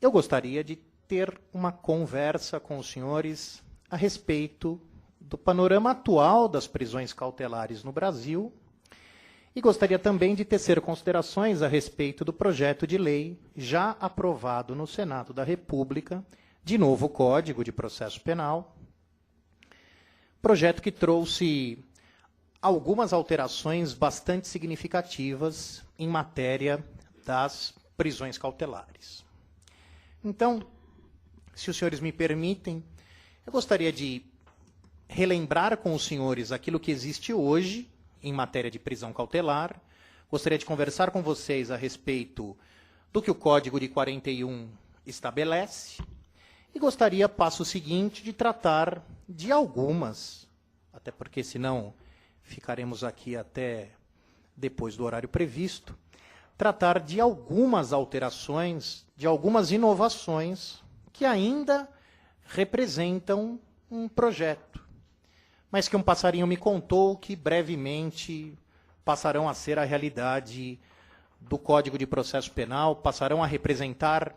eu gostaria de ter uma conversa com os senhores a respeito do panorama atual das prisões cautelares no Brasil e gostaria também de tecer considerações a respeito do projeto de lei já aprovado no Senado da República, de novo Código de Processo Penal, projeto que trouxe algumas alterações bastante significativas em matéria das prisões cautelares. Então, se os senhores me permitem, eu gostaria de relembrar com os senhores aquilo que existe hoje em matéria de prisão cautelar, gostaria de conversar com vocês a respeito do que o Código de 41 estabelece, e gostaria, passo seguinte, de tratar de algumas, até porque senão ficaremos aqui até depois do horário previsto, tratar de algumas alterações, de algumas inovações que ainda representam um projeto, mas que um passarinho me contou que brevemente passarão a ser a realidade do Código de Processo Penal, passarão a representar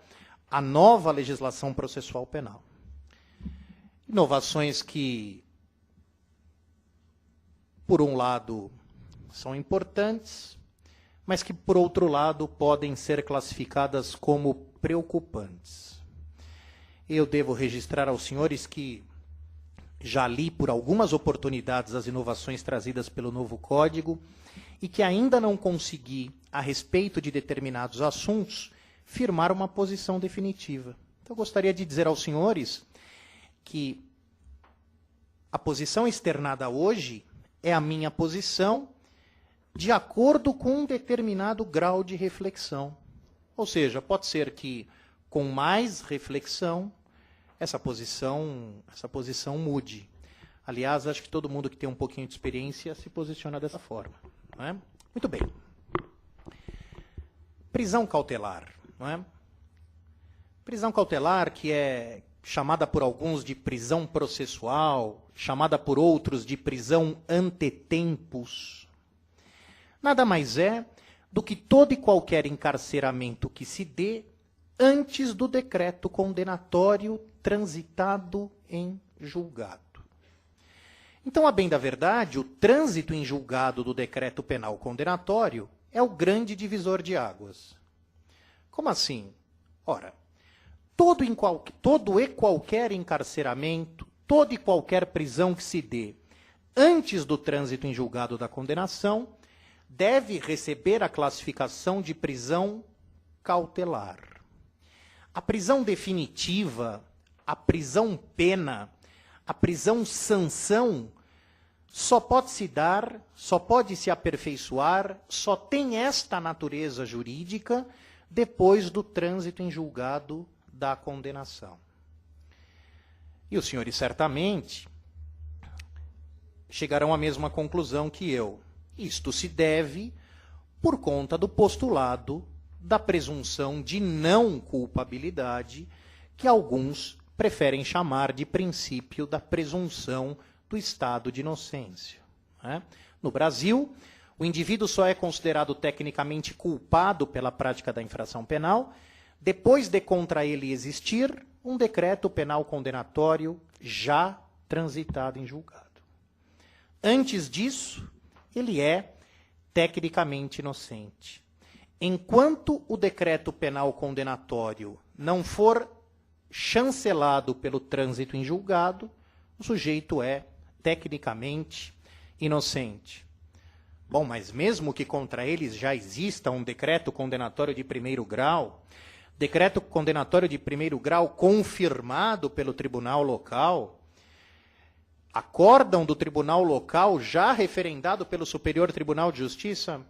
a nova legislação processual penal. Inovações que, por um lado, são importantes, mas que, por outro lado, podem ser classificadas como preocupantes. Eu devo registrar aos senhores que já li por algumas oportunidades as inovações trazidas pelo novo Código e que ainda não consegui, a respeito de determinados assuntos, firmar uma posição definitiva. Então, eu gostaria de dizer aos senhores que a posição externada hoje é a minha posição de acordo com um determinado grau de reflexão. Ou seja, pode ser que, com mais reflexão, essa posição mude. Aliás, acho que todo mundo que tem um pouquinho de experiência se posiciona dessa forma. Não é? Muito bem. Prisão cautelar. Não é? Prisão cautelar, que é chamada por alguns de prisão processual, chamada por outros de prisão antetempus, nada mais é do que todo e qualquer encarceramento que se dê antes do decreto condenatório transitado em julgado. Então, a bem da verdade, o trânsito em julgado do decreto penal condenatório é o grande divisor de águas. Como assim? Ora, todo e qualquer encarceramento, toda e qualquer prisão que se dê antes do trânsito em julgado da condenação deve receber a classificação de prisão cautelar. A prisão definitiva, a prisão pena, a prisão sanção só pode se dar, só pode se aperfeiçoar, só tem esta natureza jurídica depois do trânsito em julgado da condenação. E os senhores certamente chegarão à mesma conclusão que eu. Isto se deve por conta do postulado da presunção de não culpabilidade, que alguns preferem chamar de princípio da presunção do estado de inocência. Né? No Brasil, o indivíduo só é considerado tecnicamente culpado pela prática da infração penal depois de contra ele existir um decreto penal condenatório já transitado em julgado. Antes disso, ele é tecnicamente inocente. Enquanto o decreto penal condenatório não for chancelado pelo trânsito em julgado, o sujeito é tecnicamente inocente. Bom, mas mesmo que contra eles já exista um decreto condenatório de primeiro grau, decreto condenatório de primeiro grau confirmado pelo tribunal local, acórdão do tribunal local já referendado pelo Superior Tribunal de Justiça,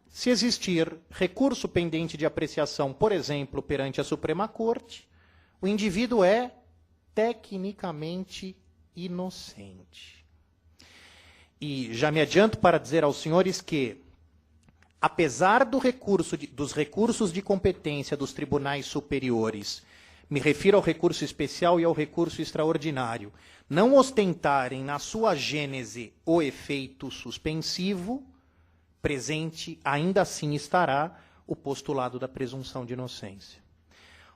se existir recurso pendente de apreciação, por exemplo, perante a Suprema Corte, o indivíduo é tecnicamente inocente. E já me adianto para dizer aos senhores que, apesar dos recursos de competência dos tribunais superiores, me refiro ao recurso especial e ao recurso extraordinário, não ostentarem na sua gênese o efeito suspensivo, presente ainda assim estará o postulado da presunção de inocência.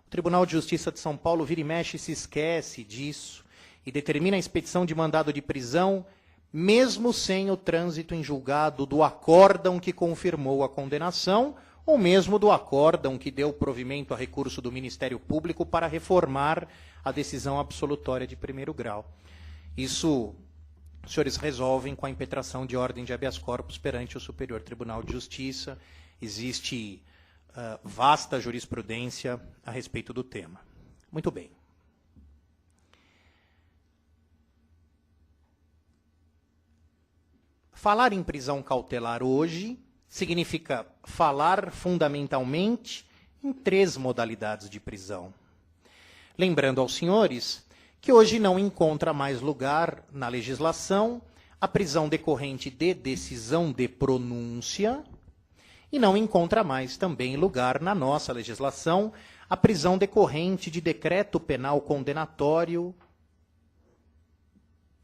O Tribunal de Justiça de São Paulo vira e mexe e se esquece disso e determina a expedição de mandado de prisão, mesmo sem o trânsito em julgado do acórdão que confirmou a condenação, ou mesmo do acórdão que deu provimento a recurso do Ministério Público para reformar a decisão absolutória de primeiro grau. Isso os senhores resolvem com a impetração de ordem de habeas corpus perante o Superior Tribunal de Justiça. Existe vasta jurisprudência a respeito do tema. Muito bem. Falar em prisão cautelar hoje significa falar fundamentalmente em 3 modalidades de prisão. Lembrando aos senhores que hoje não encontra mais lugar na legislação a prisão decorrente de decisão de pronúncia e não encontra mais também lugar na nossa legislação a prisão decorrente de decreto penal condenatório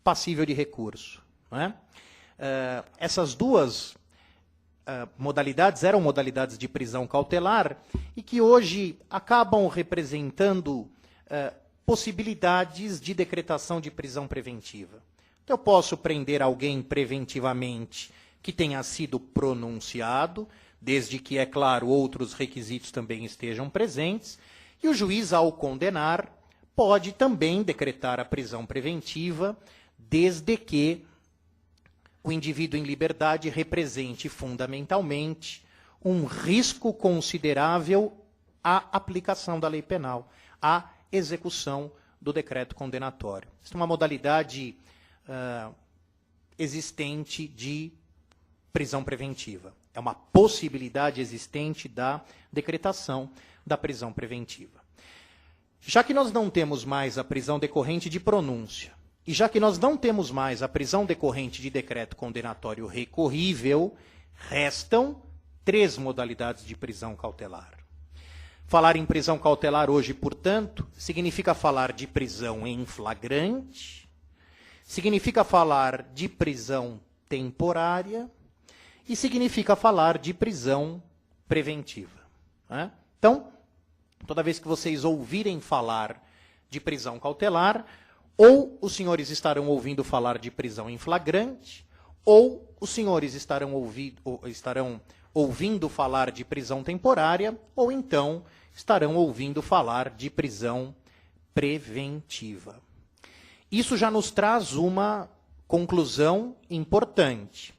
passível de recurso. Não é? Essas 2 modalidades eram modalidades de prisão cautelar e que hoje acabam representando possibilidades de decretação de prisão preventiva. Então, eu posso prender alguém preventivamente que tenha sido pronunciado, desde que, é claro, outros requisitos também estejam presentes, e o juiz, ao condenar, pode também decretar a prisão preventiva, desde que o indivíduo em liberdade represente fundamentalmente um risco considerável à aplicação da lei penal, à execução do decreto condenatório. Isso é uma modalidade existente de prisão preventiva. É uma possibilidade existente da decretação da prisão preventiva. Já que nós não temos mais a prisão decorrente de pronúncia, e já que nós não temos mais a prisão decorrente de decreto condenatório recorrível, restam 3 modalidades de prisão cautelar. Falar em prisão cautelar hoje, portanto, significa falar de prisão em flagrante, significa falar de prisão temporária e significa falar de prisão preventiva. Né? Então, toda vez que vocês ouvirem falar de prisão cautelar, ou os senhores estarão ouvindo falar de prisão em flagrante, ou os senhores estarão ouvindo falar de prisão temporária, ou então estarão ouvindo falar de prisão preventiva. Isso já nos traz uma conclusão importante.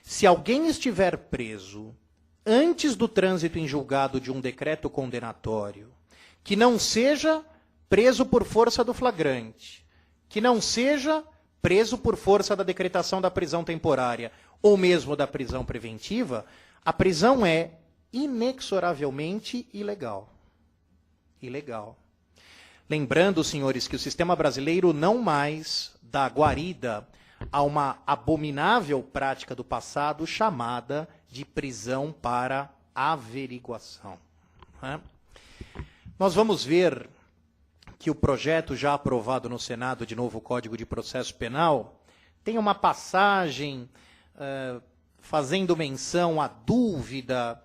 Se alguém estiver preso antes do trânsito em julgado de um decreto condenatório, que não seja preso por força do flagrante, que não seja preso por força da decretação da prisão temporária ou mesmo da prisão preventiva, a prisão é inexoravelmente ilegal. Ilegal. Lembrando, senhores, que o sistema brasileiro não mais dá guarida a uma abominável prática do passado chamada de prisão para averiguação. Né? Nós vamos ver que o projeto já aprovado no Senado de novo Código de Processo Penal tem uma passagem fazendo menção à dúvida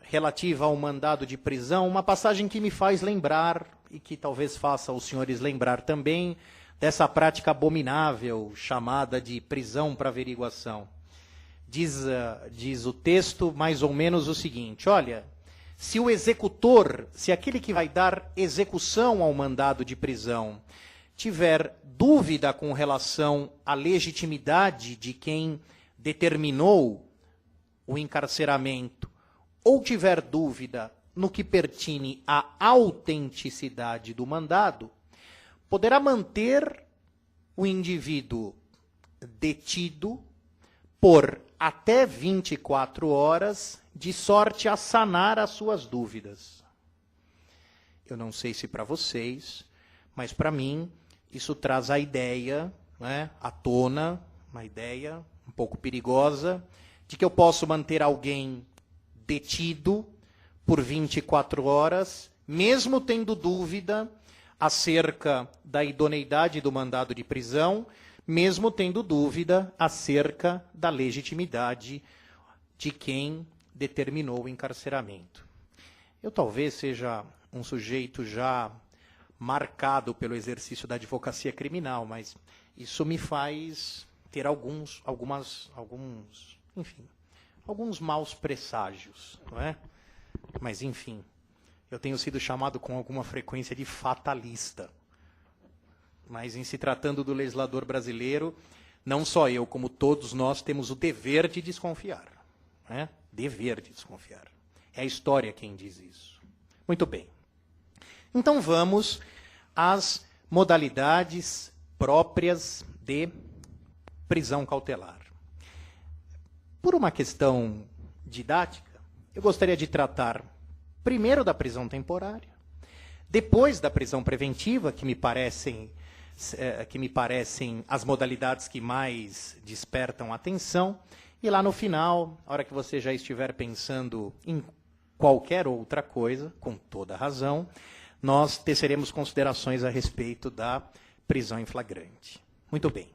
relativa ao mandado de prisão, uma passagem que me faz lembrar, e que talvez faça os senhores lembrar também, dessa prática abominável chamada de prisão para averiguação. Diz o texto mais ou menos o seguinte: olha, se o executor, se aquele que vai dar execução ao mandado de prisão, tiver dúvida com relação à legitimidade de quem determinou o encarceramento, ou tiver dúvida no que pertine à autenticidade do mandado, poderá manter o indivíduo detido por até 24 horas, de sorte a sanar as suas dúvidas. Eu não sei se para vocês, mas para mim isso traz a ideia, né, à tona, uma ideia um pouco perigosa, de que eu posso manter alguém detido por 24 horas, mesmo tendo dúvida acerca da idoneidade do mandado de prisão, mesmo tendo dúvida acerca da legitimidade de quem determinou o encarceramento. Eu talvez seja um sujeito já marcado pelo exercício da advocacia criminal, mas isso me faz ter alguns maus presságios, não é? Mas, enfim, eu tenho sido chamado com alguma frequência de fatalista. Mas, em se tratando do legislador brasileiro, não só eu, como todos nós, temos o dever de desconfiar. Né? Dever de desconfiar. É a história quem diz isso. Muito bem. Então, vamos às modalidades próprias de prisão cautelar. Por uma questão didática, eu gostaria de tratar primeiro da prisão temporária, depois da prisão preventiva, que me parecem as modalidades que mais despertam atenção, e lá no final, a hora que você já estiver pensando em qualquer outra coisa, com toda razão, nós teceremos considerações a respeito da prisão em flagrante. Muito bem.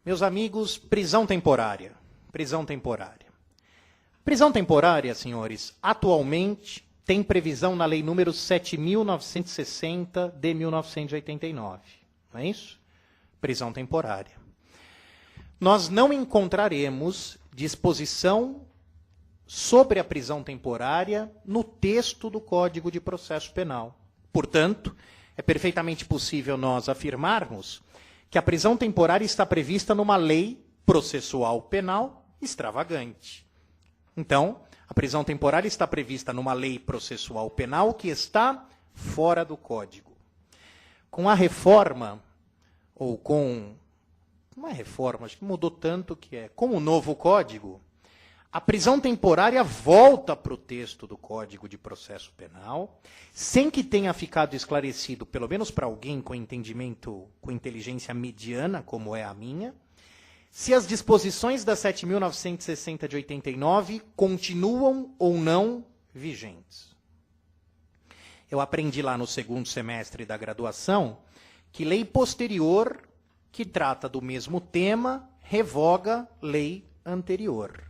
Meus amigos, prisão temporária. Prisão temporária. Prisão temporária, senhores, atualmente tem previsão na Lei número 7.960 de 1989. Não é isso? Prisão temporária. Nós não encontraremos disposição sobre a prisão temporária no texto do Código de Processo Penal. Portanto, é perfeitamente possível nós afirmarmos que a prisão temporária está prevista numa lei processual penal extravagante. Então, a prisão temporária está prevista numa lei processual penal que está fora do Código. Com a reforma, ou com... não é reforma, acho que mudou tanto que é... com o novo Código, a prisão temporária volta para o texto do Código de Processo Penal, sem que tenha ficado esclarecido, pelo menos para alguém com entendimento, com inteligência mediana, como é a minha, se as disposições da 7.960 de 89 continuam ou não vigentes. Eu aprendi lá no segundo semestre da graduação que lei posterior que trata do mesmo tema revoga lei anterior.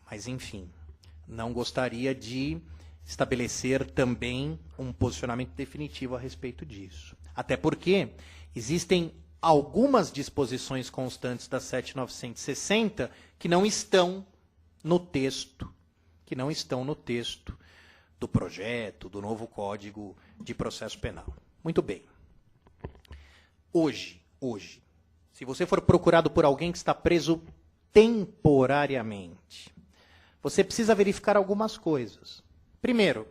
Mas, enfim, não gostaria de estabelecer também um posicionamento definitivo a respeito disso. Até porque existem algumas disposições constantes da 7.960 que não estão no texto, do projeto, do novo Código de Processo Penal. Muito bem. Hoje, se você for procurado por alguém que está preso temporariamente, você precisa verificar algumas coisas. Primeiro,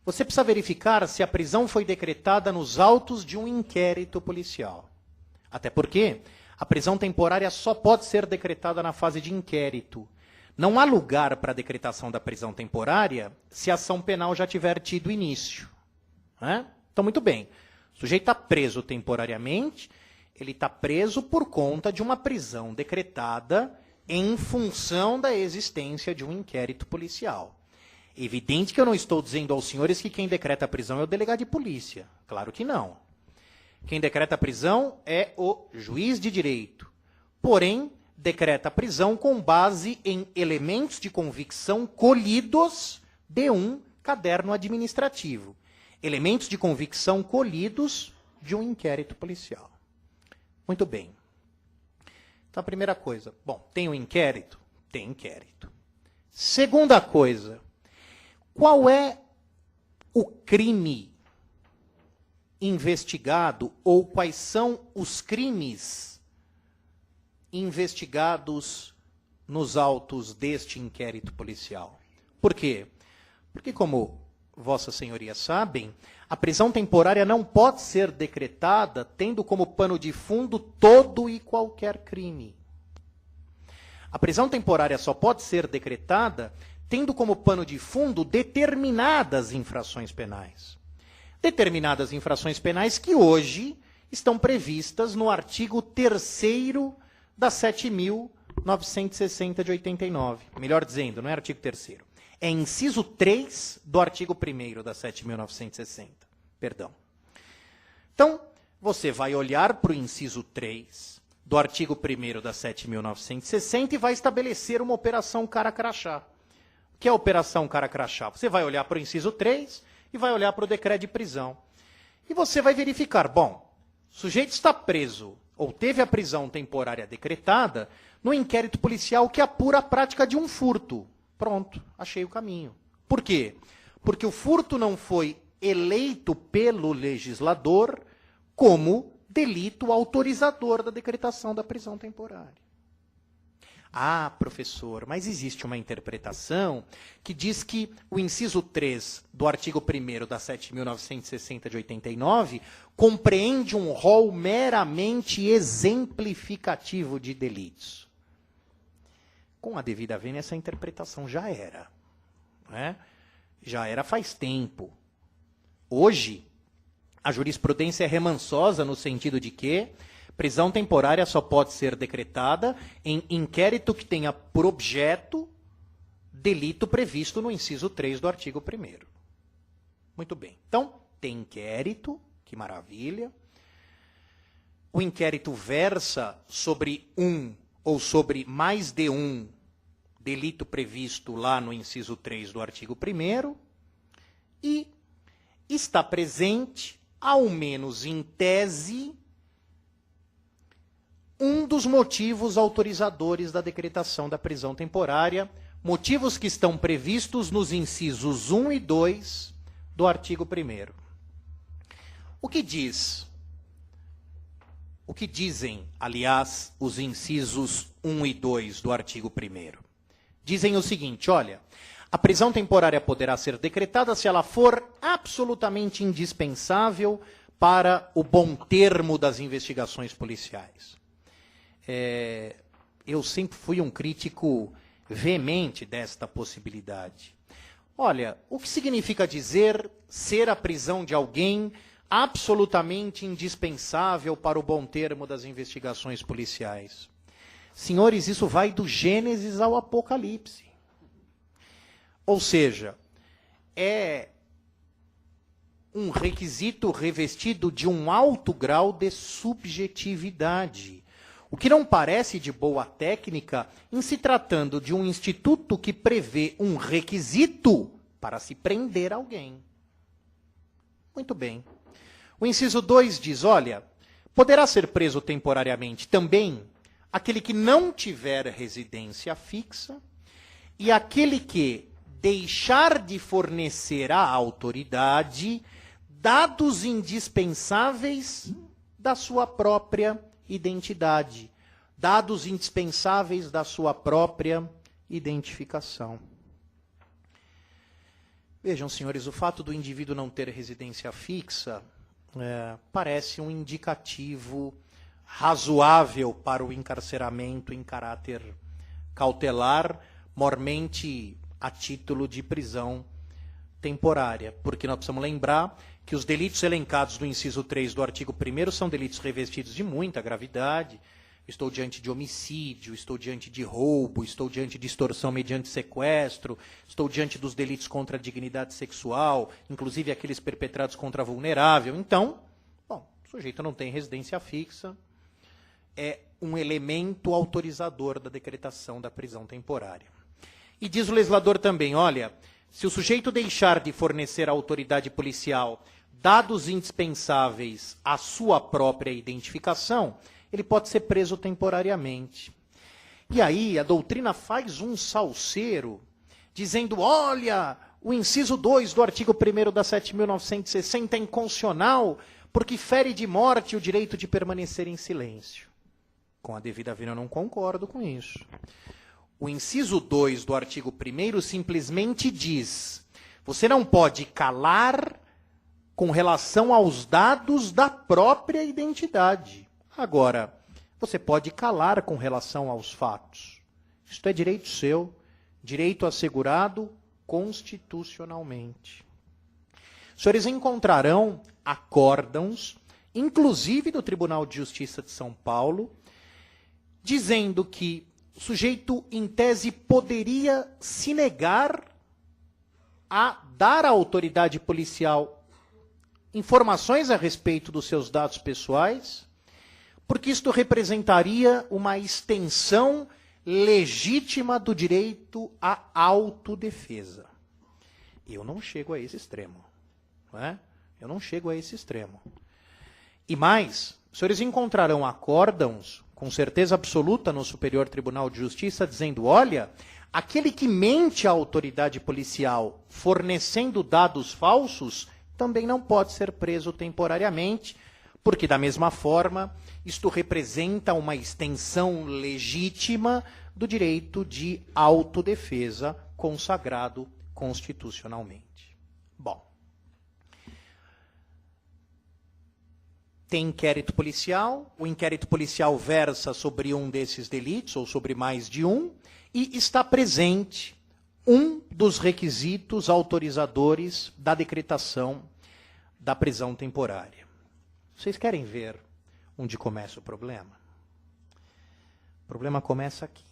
você precisa verificar se a prisão foi decretada nos autos de um inquérito policial. Até porque a prisão temporária só pode ser decretada na fase de inquérito. Não há lugar para a decretação da prisão temporária se a ação penal já tiver tido início. Né? Então, muito bem. O sujeito está preso temporariamente, ele está preso por conta de uma prisão decretada em função da existência de um inquérito policial. Evidente que eu não estou dizendo aos senhores que quem decreta a prisão é o delegado de polícia. Claro que não. Quem decreta a prisão é o juiz de direito. Porém, decreta a prisão com base em elementos de convicção colhidos de um caderno administrativo. Elementos de convicção colhidos de um inquérito policial. Muito bem. Então, a primeira coisa, bom, tem um inquérito? Tem inquérito. Segunda coisa, qual é o crime investigado ou quais são os crimes investigados nos autos deste inquérito policial? Por quê? Porque, como vossas senhorias sabem, a prisão temporária não pode ser decretada tendo como pano de fundo todo e qualquer crime. A prisão temporária só pode ser decretada tendo como pano de fundo determinadas infrações penais. Determinadas infrações penais que hoje estão previstas no artigo 3º da 7.960 de 89. Melhor dizendo, não é artigo 3º. É inciso 3 do artigo 1º da 7.960. Perdão. Então, você vai olhar para o inciso 3 do artigo 1º da 7.960 e vai estabelecer uma operação cara-crachá. O que é a Operação Cara Crachá? Você vai olhar para o inciso 3 e vai olhar para o decreto de prisão. E você vai verificar, bom, o sujeito está preso ou teve a prisão temporária decretada no inquérito policial que apura a prática de um furto. Pronto, achei o caminho. Por quê? Porque o furto não foi eleito pelo legislador como delito autorizador da decretação da prisão temporária. Ah, professor, mas existe uma interpretação que diz que o inciso 3 do artigo 1º da 7.960 de 89 compreende um rol meramente exemplificativo de delitos. Com a devida vênia, essa interpretação já era. Não é? Já era faz tempo. Hoje, a jurisprudência é remansosa no sentido de que prisão temporária só pode ser decretada em inquérito que tenha por objeto delito previsto no inciso 3 do artigo 1º. Muito bem. Então, tem inquérito, que maravilha. O inquérito versa sobre um ou sobre mais de um delito previsto lá no inciso 3 do artigo 1º e está presente, ao menos em tese, um dos motivos autorizadores da decretação da prisão temporária, motivos que estão previstos nos incisos 1 e 2 do artigo 1º. O que dizem, aliás, os incisos 1 e 2 do artigo 1º? Dizem o seguinte, olha, a prisão temporária poderá ser decretada se ela for absolutamente indispensável para o bom termo das investigações policiais. Eu sempre fui um crítico veemente desta possibilidade. Olha, o que significa dizer ser a prisão de alguém absolutamente indispensável para o bom termo das investigações policiais? Senhores, isso vai do Gênesis ao Apocalipse. Ou seja, é um requisito revestido de um alto grau de subjetividade. O que não parece de boa técnica em se tratando de um instituto que prevê um requisito para se prender alguém. Muito bem. O inciso 2 diz, olha, poderá ser preso temporariamente também aquele que não tiver residência fixa e aquele que deixar de fornecer à autoridade dados indispensáveis da sua própria identidade, dados indispensáveis da sua própria identificação. Vejam, senhores, o fato do indivíduo não ter residência fixa parece um indicativo razoável para o encarceramento em caráter cautelar, mormente a título de prisão temporária, porque nós precisamos lembrar que os delitos elencados no inciso 3 do artigo 1º são delitos revestidos de muita gravidade. Estou diante de homicídio, estou diante de roubo, estou diante de extorsão mediante sequestro, estou diante dos delitos contra a dignidade sexual, inclusive aqueles perpetrados contra a vulnerável. Então, bom, o sujeito não tem residência fixa, é um elemento autorizador da decretação da prisão temporária. E diz o legislador também, olha, se o sujeito deixar de fornecer à autoridade policial dados indispensáveis à sua própria identificação, ele pode ser preso temporariamente. E aí a doutrina faz um salseiro, dizendo, olha, o inciso 2 do artigo 1º da 7.960 é inconstitucional, porque fere de morte o direito de permanecer em silêncio. Com a devida vênia, eu não concordo com isso. O inciso 2 do artigo 1º simplesmente diz, você não pode calar com relação aos dados da própria identidade. Agora, você pode calar com relação aos fatos. Isto é direito seu, direito assegurado constitucionalmente. Os senhores encontrarão acórdãos, inclusive do Tribunal de Justiça de São Paulo, dizendo que o sujeito, em tese, poderia se negar a dar à autoridade policial informações a respeito dos seus dados pessoais, porque isto representaria uma extensão legítima do direito à autodefesa. Eu não chego a esse extremo. Não é? Eu não chego a esse extremo. E mais, os senhores encontrarão acórdãos, com certeza absoluta, no Superior Tribunal de Justiça, dizendo, olha, aquele que mente à autoridade policial fornecendo dados falsos também não pode ser preso temporariamente, porque, da mesma forma, isto representa uma extensão legítima do direito de autodefesa consagrado constitucionalmente. Bom, tem inquérito policial, o inquérito policial versa sobre um desses delitos, ou sobre mais de um, e está presente um dos requisitos autorizadores da decretação da prisão temporária. Vocês querem ver onde começa o problema? O problema começa aqui.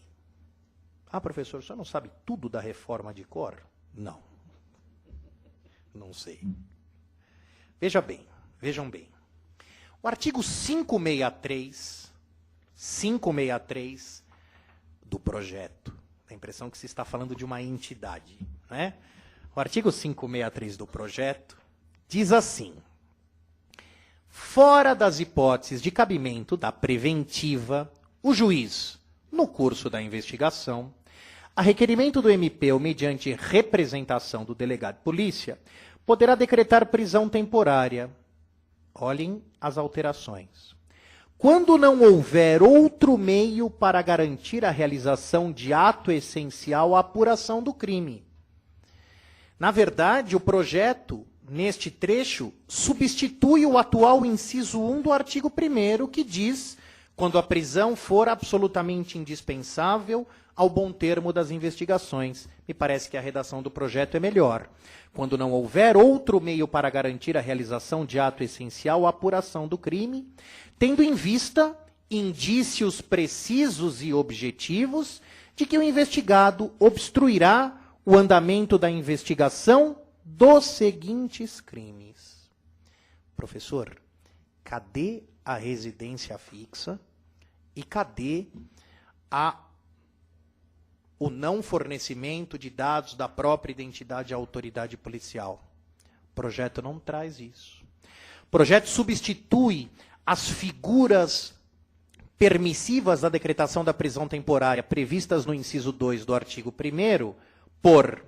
Ah, professor, o senhor não sabe tudo da reforma de cor? Não. Não sei. Vejam bem. O artigo 563 do projeto, dá a impressão que se está falando de uma entidade, né? O artigo 563 do projeto diz assim: fora das hipóteses de cabimento da preventiva, o juiz, no curso da investigação, a requerimento do MP ou mediante representação do delegado de polícia, poderá decretar prisão temporária. Olhem as alterações. Quando não houver outro meio para garantir a realização de ato essencial à apuração do crime. Na verdade, o projeto, neste trecho, substitui o atual inciso 1 do artigo 1º, que diz, quando a prisão for absolutamente indispensável ao bom termo das investigações. Me parece que a redação do projeto é melhor. Quando não houver outro meio para garantir a realização de ato essencial à apuração do crime, tendo em vista indícios precisos e objetivos de que o investigado obstruirá o andamento da investigação dos seguintes crimes. Professor, cadê a residência fixa e cadê o não fornecimento de dados da própria identidade à autoridade policial? O projeto não traz isso. O projeto substitui as figuras permissivas da decretação da prisão temporária previstas no inciso 2 do artigo 1º por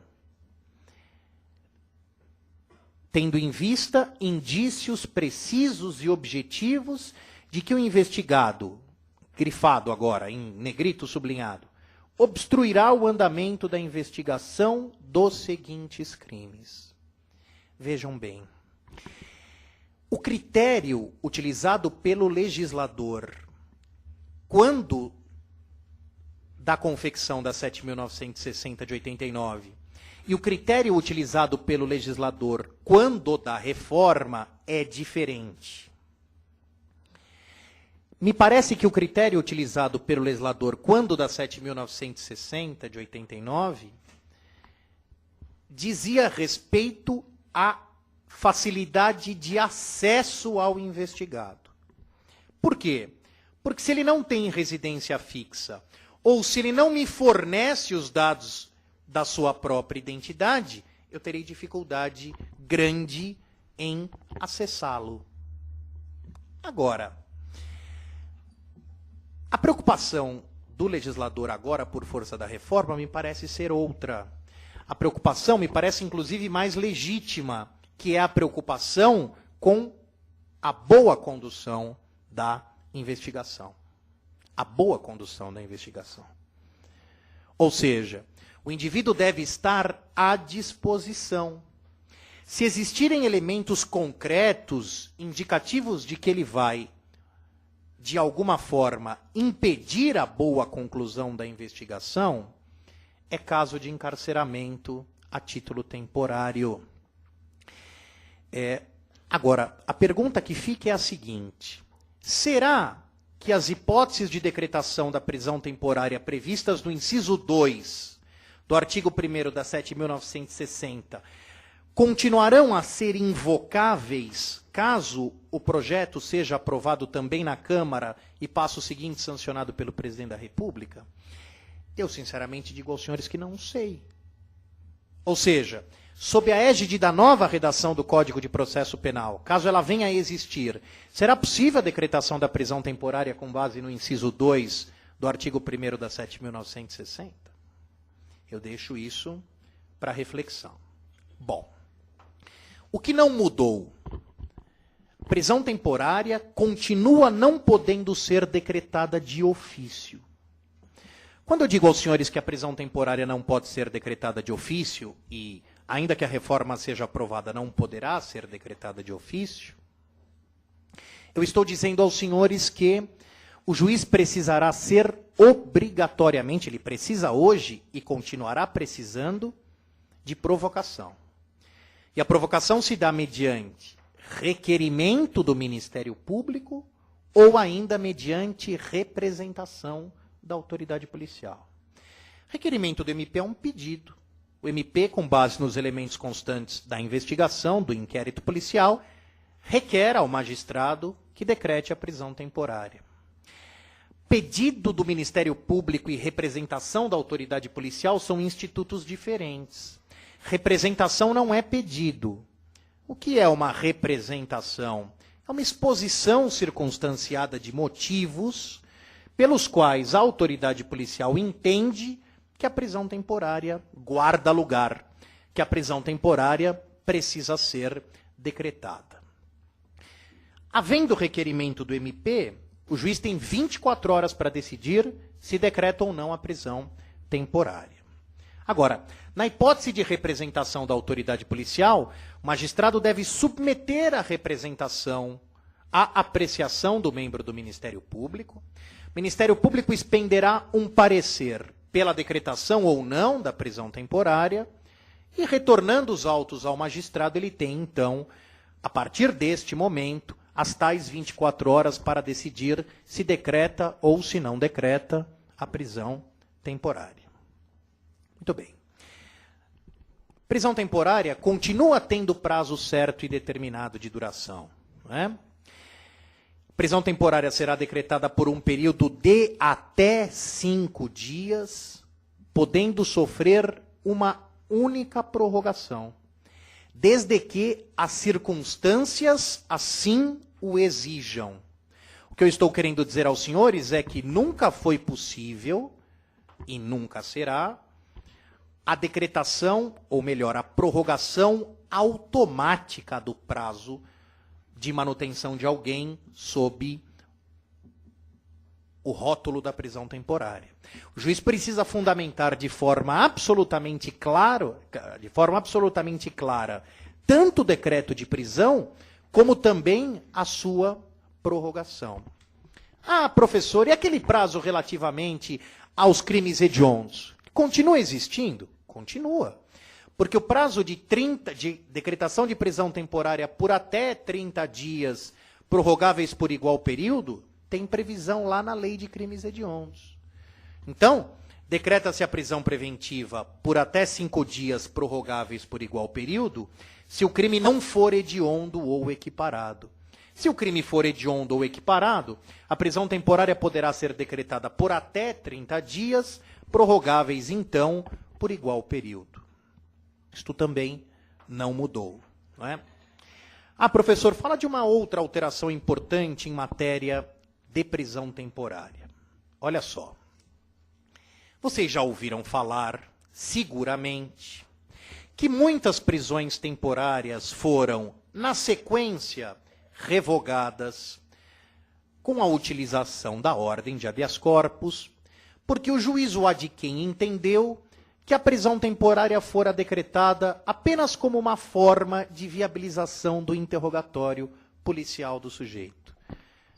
tendo em vista indícios precisos e objetivos de que o investigado, grifado agora em negrito sublinhado, obstruirá o andamento da investigação dos seguintes crimes. Vejam bem. O critério utilizado pelo legislador quando da confecção da 7.960 de 89 e o critério utilizado pelo legislador quando da reforma é diferente. Me parece que o critério utilizado pelo legislador quando da 7.960 de 89 dizia respeito à facilidade de acesso ao investigado. Por quê? Porque se ele não tem residência fixa, ou se ele não me fornece os dados da sua própria identidade, eu terei dificuldade grande em acessá-lo. Agora, a preocupação do legislador agora, por força da reforma, me parece ser outra. A preocupação me parece, inclusive, mais legítima, que é a preocupação com a boa condução da investigação. A boa condução da investigação. Ou seja, o indivíduo deve estar à disposição. Se existirem elementos concretos, indicativos de que ele vai, de alguma forma, impedir a boa conclusão da investigação, é caso de encarceramento a título temporário. Agora, a pergunta que fica é a seguinte: será que as hipóteses de decretação da prisão temporária previstas no inciso 2 do artigo 1º da 7.960 continuarão a ser invocáveis caso o projeto seja aprovado também na Câmara e passo seguinte sancionado pelo Presidente da República? Eu, sinceramente, digo aos senhores que não sei. Ou seja, sob a égide da nova redação do Código de Processo Penal, caso ela venha a existir, será possível a decretação da prisão temporária com base no inciso 2 do artigo 1º da 7.960? Eu deixo isso para reflexão. Bom, o que não mudou? Prisão temporária continua não podendo ser decretada de ofício. Quando eu digo aos senhores que a prisão temporária não pode ser decretada de ofício, e ainda que a reforma seja aprovada, não poderá ser decretada de ofício, eu estou dizendo aos senhores que o juiz precisará ser obrigatoriamente, ele precisa hoje e continuará precisando, de provocação. E a provocação se dá mediante requerimento do Ministério Público ou ainda mediante representação da autoridade policial. Requerimento do MP é um pedido. O MP, com base nos elementos constantes da investigação, do inquérito policial, requer ao magistrado que decrete a prisão temporária. Pedido do Ministério Público e representação da autoridade policial são institutos diferentes. Representação não é pedido. O que é uma representação? É uma exposição circunstanciada de motivos pelos quais a autoridade policial entende que a prisão temporária guarda lugar, que a prisão temporária precisa ser decretada. Havendo requerimento do MP, o juiz tem 24 horas para decidir se decreta ou não a prisão temporária. Agora, na hipótese de representação da autoridade policial, o magistrado deve submeter a representação à apreciação do membro do Ministério Público. O Ministério Público expenderá um parecer pela decretação ou não da prisão temporária e, retornando os autos ao magistrado, ele tem, então, a partir deste momento, as tais 24 horas para decidir se decreta ou se não decreta a prisão temporária. Muito bem. Prisão temporária continua tendo prazo certo e determinado de duração, não é? Prisão temporária será decretada por um período de até 5 dias, podendo sofrer uma única prorrogação, desde que as circunstâncias assim o exijam. O que eu estou querendo dizer aos senhores é que nunca foi possível, e nunca será, a decretação, ou melhor, a prorrogação automática do prazo de manutenção de alguém sob o rótulo da prisão temporária. O juiz precisa fundamentar de forma absolutamente clara, tanto o decreto de prisão, como também a sua prorrogação. Ah, professor, e aquele prazo relativamente aos crimes hediondos? Continua existindo? Continua. Porque o prazo de decretação de prisão temporária por até 30 dias, prorrogáveis por igual período, tem previsão lá na lei de crimes hediondos. Então, decreta-se a prisão preventiva por até 5 dias, prorrogáveis por igual período, se o crime não for hediondo ou equiparado. Se o crime for hediondo ou equiparado, a prisão temporária poderá ser decretada por até 30 dias, prorrogáveis, então, por igual período. Isto também não mudou, não é? Ah, professor, fala de uma outra alteração importante em matéria de prisão temporária. Olha só. Vocês já ouviram falar, seguramente, que muitas prisões temporárias foram, na sequência, revogadas com a utilização da ordem de habeas corpus, porque o juízo ad quem entendeu que a prisão temporária fora decretada apenas como uma forma de viabilização do interrogatório policial do sujeito.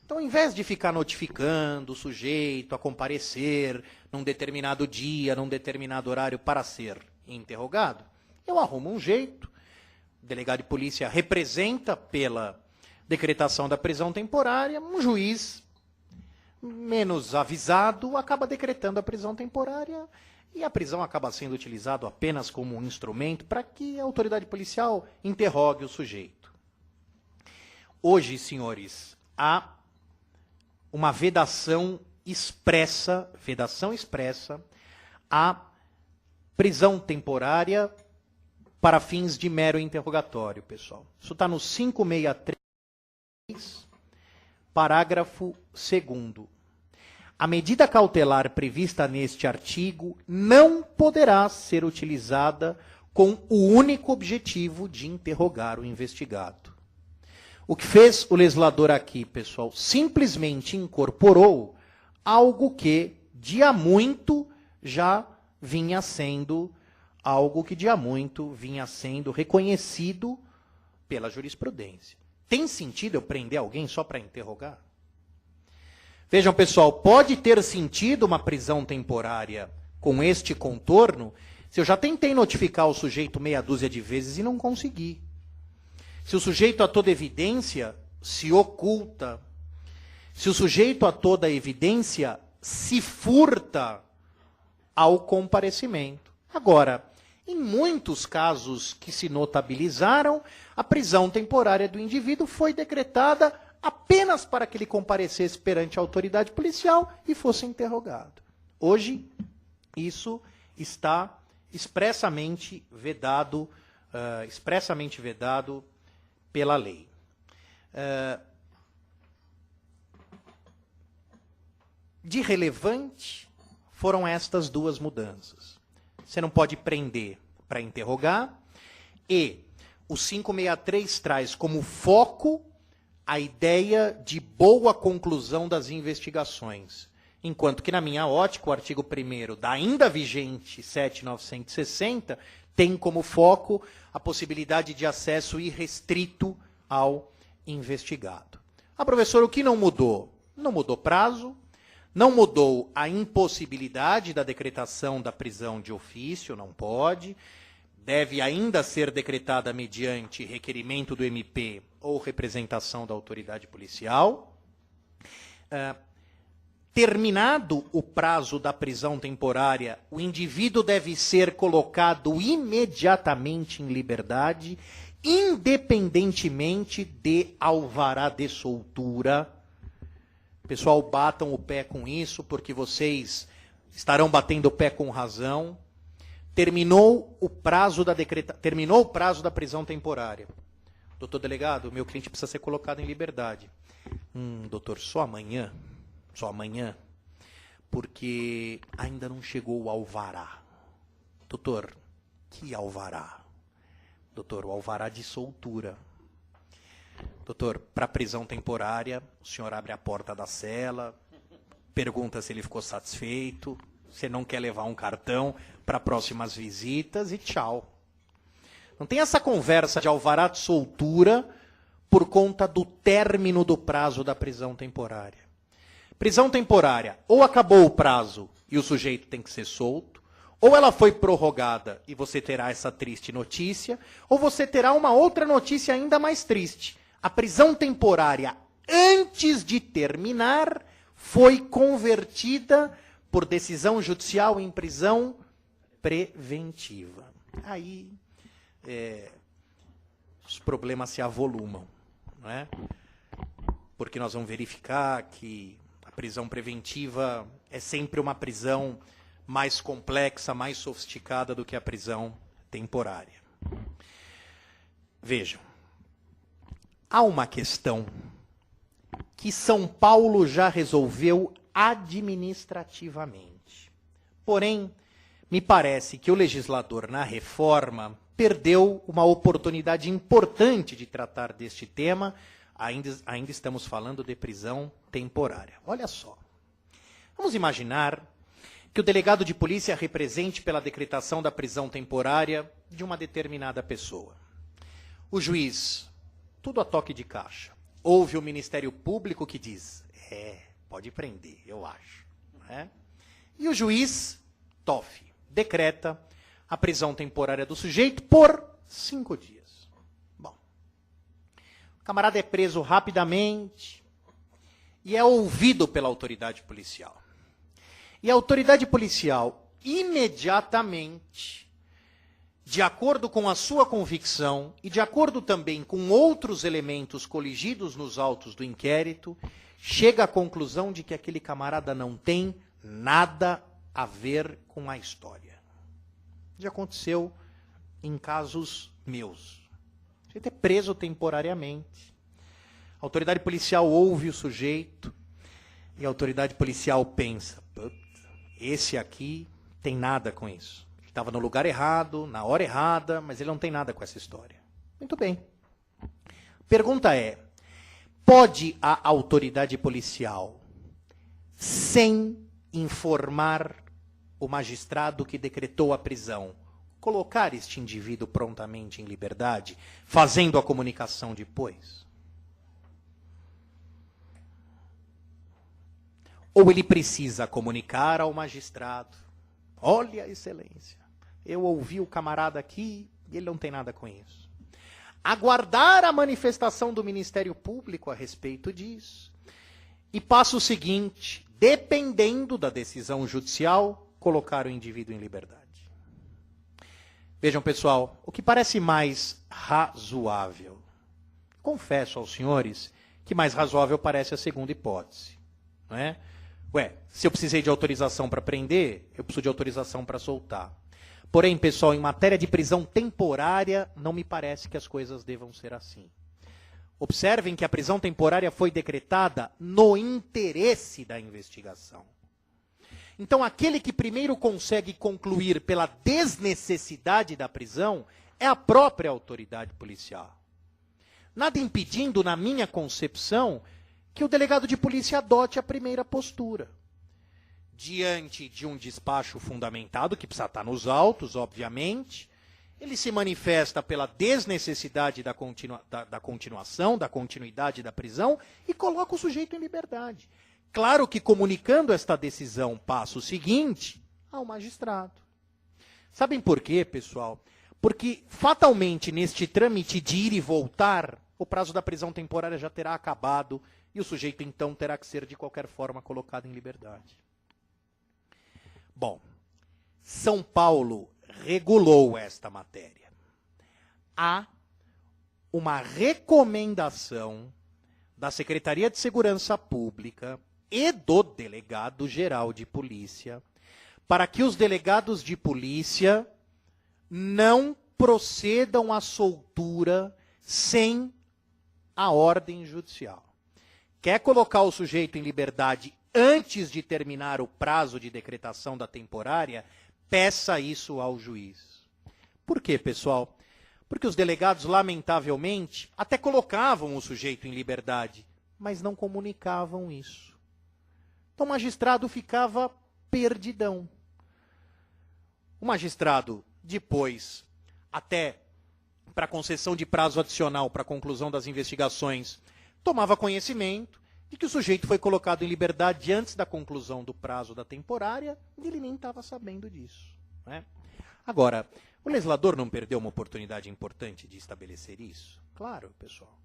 Então, ao invés de ficar notificando o sujeito a comparecer num determinado dia, num determinado horário para ser interrogado, eu arrumo um jeito, o delegado de polícia representa pela decretação da prisão temporária, um juiz menos avisado acaba decretando a prisão temporária e a prisão acaba sendo utilizada apenas como um instrumento para que a autoridade policial interrogue o sujeito. Hoje, senhores, há uma vedação expressa a prisão temporária para fins de mero interrogatório, pessoal. Isso está no 563, parágrafo 2º. A medida cautelar prevista neste artigo não poderá ser utilizada com o único objetivo de interrogar o investigado. O que fez o legislador aqui, pessoal, simplesmente incorporou algo que, de há muito, já vinha sendo reconhecido pela jurisprudência. Tem sentido eu prender alguém só para interrogar? Vejam, pessoal, pode ter sentido uma prisão temporária com este contorno se eu já tentei notificar o sujeito meia dúzia de vezes e não consegui. Se o sujeito a toda evidência se oculta, se o sujeito a toda evidência se furta ao comparecimento. Agora, em muitos casos que se notabilizaram, a prisão temporária do indivíduo foi decretada apenas para que ele comparecesse perante a autoridade policial e fosse interrogado. Hoje, isso está expressamente vedado pela lei. De relevante foram estas duas mudanças. Você não pode prender para interrogar, e o 563 traz como foco a ideia de boa conclusão das investigações. Enquanto que, na minha ótica, o artigo 1º da ainda vigente 7.960 tem como foco a possibilidade de acesso irrestrito ao investigado. Ah, professor, o que não mudou? Não mudou prazo, não mudou a impossibilidade da decretação da prisão de ofício, não pode. Deve ainda ser decretada mediante requerimento do MP ou representação da autoridade policial. Terminado o prazo da prisão temporária, o indivíduo deve ser colocado imediatamente em liberdade, independentemente de alvará de soltura. Pessoal, batam o pé com isso, porque vocês estarão batendo o pé com razão. Terminou o prazo da prisão temporária. Doutor delegado, meu cliente precisa ser colocado em liberdade. Doutor, só amanhã, porque ainda não chegou o alvará. Doutor, que alvará? Doutor, o alvará de soltura. Doutor, para prisão temporária, o senhor abre a porta da cela, pergunta se ele ficou satisfeito, você não quer levar um cartão para próximas visitas e tchau. Não tem essa conversa de alvará de soltura por conta do término do prazo da prisão temporária. Prisão temporária, ou acabou o prazo e o sujeito tem que ser solto, ou ela foi prorrogada e você terá essa triste notícia, ou você terá uma outra notícia ainda mais triste. A prisão temporária, antes de terminar, foi convertida por decisão judicial em prisão preventiva. Aí os problemas se avolumam, não é? Porque nós vamos verificar que a prisão preventiva é sempre uma prisão mais complexa, mais sofisticada do que a prisão temporária. Vejam, há uma questão que São Paulo já resolveu administrativamente. Porém, me parece que o legislador, na reforma, perdeu uma oportunidade importante de tratar deste tema. Ainda estamos falando de prisão temporária. Olha só. Vamos imaginar que o delegado de polícia represente pela decretação da prisão temporária de uma determinada pessoa. O juiz, tudo a toque de caixa. Ouve o Ministério Público que diz, pode prender, eu acho. Né? E o juiz, decreta a prisão temporária do sujeito por 5 dias. Bom, o camarada é preso rapidamente e é ouvido pela autoridade policial. E a autoridade policial, imediatamente, de acordo com a sua convicção e de acordo também com outros elementos coligidos nos autos do inquérito, chega à conclusão de que aquele camarada não tem nada a ver com a história. Já aconteceu em casos meus. O sujeito é preso temporariamente. A autoridade policial ouve o sujeito e a autoridade policial pensa, esse aqui tem nada com isso. Ele estava no lugar errado, na hora errada, mas ele não tem nada com essa história. Muito bem. Pergunta é, pode a autoridade policial, sem informar o magistrado que decretou a prisão, colocar este indivíduo prontamente em liberdade, fazendo a comunicação depois? Ou ele precisa comunicar ao magistrado, olha, excelência, eu ouvi o camarada aqui e ele não tem nada com isso. Aguardar a manifestação do Ministério Público a respeito disso. E passo o seguinte, dependendo da decisão judicial, colocar o indivíduo em liberdade. Vejam, pessoal, o que parece mais razoável. Confesso aos senhores que mais razoável parece a segunda hipótese. Não é? Se eu precisei de autorização para prender, eu preciso de autorização para soltar. Porém, pessoal, em matéria de prisão temporária, não me parece que as coisas devam ser assim. Observem que a prisão temporária foi decretada no interesse da investigação. Então, aquele que primeiro consegue concluir pela desnecessidade da prisão é a própria autoridade policial. Nada impedindo, na minha concepção, que o delegado de polícia adote a primeira postura. Diante de um despacho fundamentado, que precisa estar nos autos, obviamente, ele se manifesta pela desnecessidade da continuação, da continuidade da prisão e coloca o sujeito em liberdade. Claro que comunicando esta decisão, passo seguinte ao magistrado. Sabem por quê, pessoal? Porque fatalmente neste trâmite de ir e voltar, o prazo da prisão temporária já terá acabado e o sujeito então terá que ser de qualquer forma colocado em liberdade. Bom, São Paulo regulou esta matéria. Há uma recomendação da Secretaria de Segurança Pública e do Delegado-Geral de Polícia para que os delegados de polícia não procedam à soltura sem a ordem judicial. Quer colocar o sujeito em liberdade antes de terminar o prazo de decretação da temporária, peça isso ao juiz. Por quê, pessoal? Porque os delegados, lamentavelmente, até colocavam o sujeito em liberdade, mas não comunicavam isso. Então o magistrado ficava perdidão. O magistrado, depois, até para concessão de prazo adicional para a conclusão das investigações, tomava conhecimento de que o sujeito foi colocado em liberdade antes da conclusão do prazo da temporária e ele nem estava sabendo disso. Né? Agora, o legislador não perdeu uma oportunidade importante de estabelecer isso? Claro, pessoal.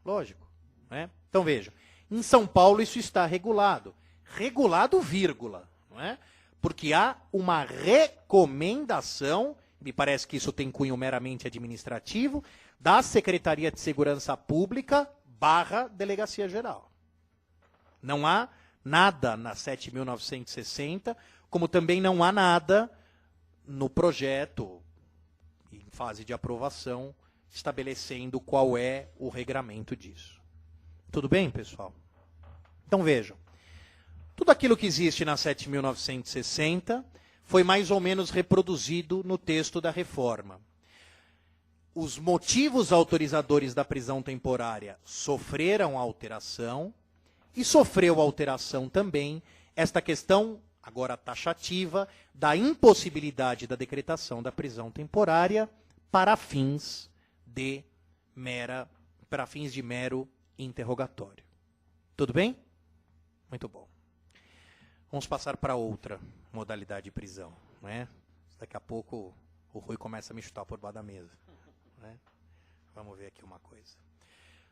Lógico. Né? Então, vejam, em São Paulo isso está regulado. Regulado, vírgula. Não é? Porque há uma recomendação, me parece que isso tem cunho meramente administrativo, da Secretaria de Segurança Pública / Delegacia Geral. Não há nada na 7.960, como também não há nada no projeto, em fase de aprovação, estabelecendo qual é o regramento disso. Tudo bem, pessoal? Então vejam, tudo aquilo que existe na 7.960 foi mais ou menos reproduzido no texto da reforma. Os motivos autorizadores da prisão temporária sofreram alteração e sofreu alteração também esta questão, agora taxativa, da impossibilidade da decretação da prisão temporária para fins de mero interrogatório. Tudo bem? Muito bom. Vamos passar para outra modalidade de prisão. Né? Daqui a pouco o Rui começa a me chutar por baixo da mesa. Né? Vamos ver aqui uma coisa.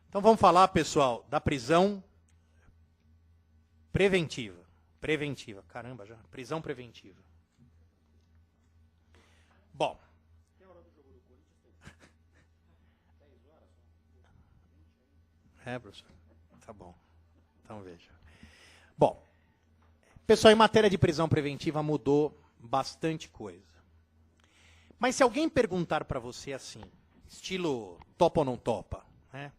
Então vamos falar, pessoal, da prisão preventiva. Preventiva. Caramba, já. Prisão preventiva. Bom. É, professor? Tá bom. Então veja. Bom, Pessoal, em matéria de prisão preventiva mudou bastante coisa. Mas se alguém perguntar para você assim, estilo topa ou não topa, né?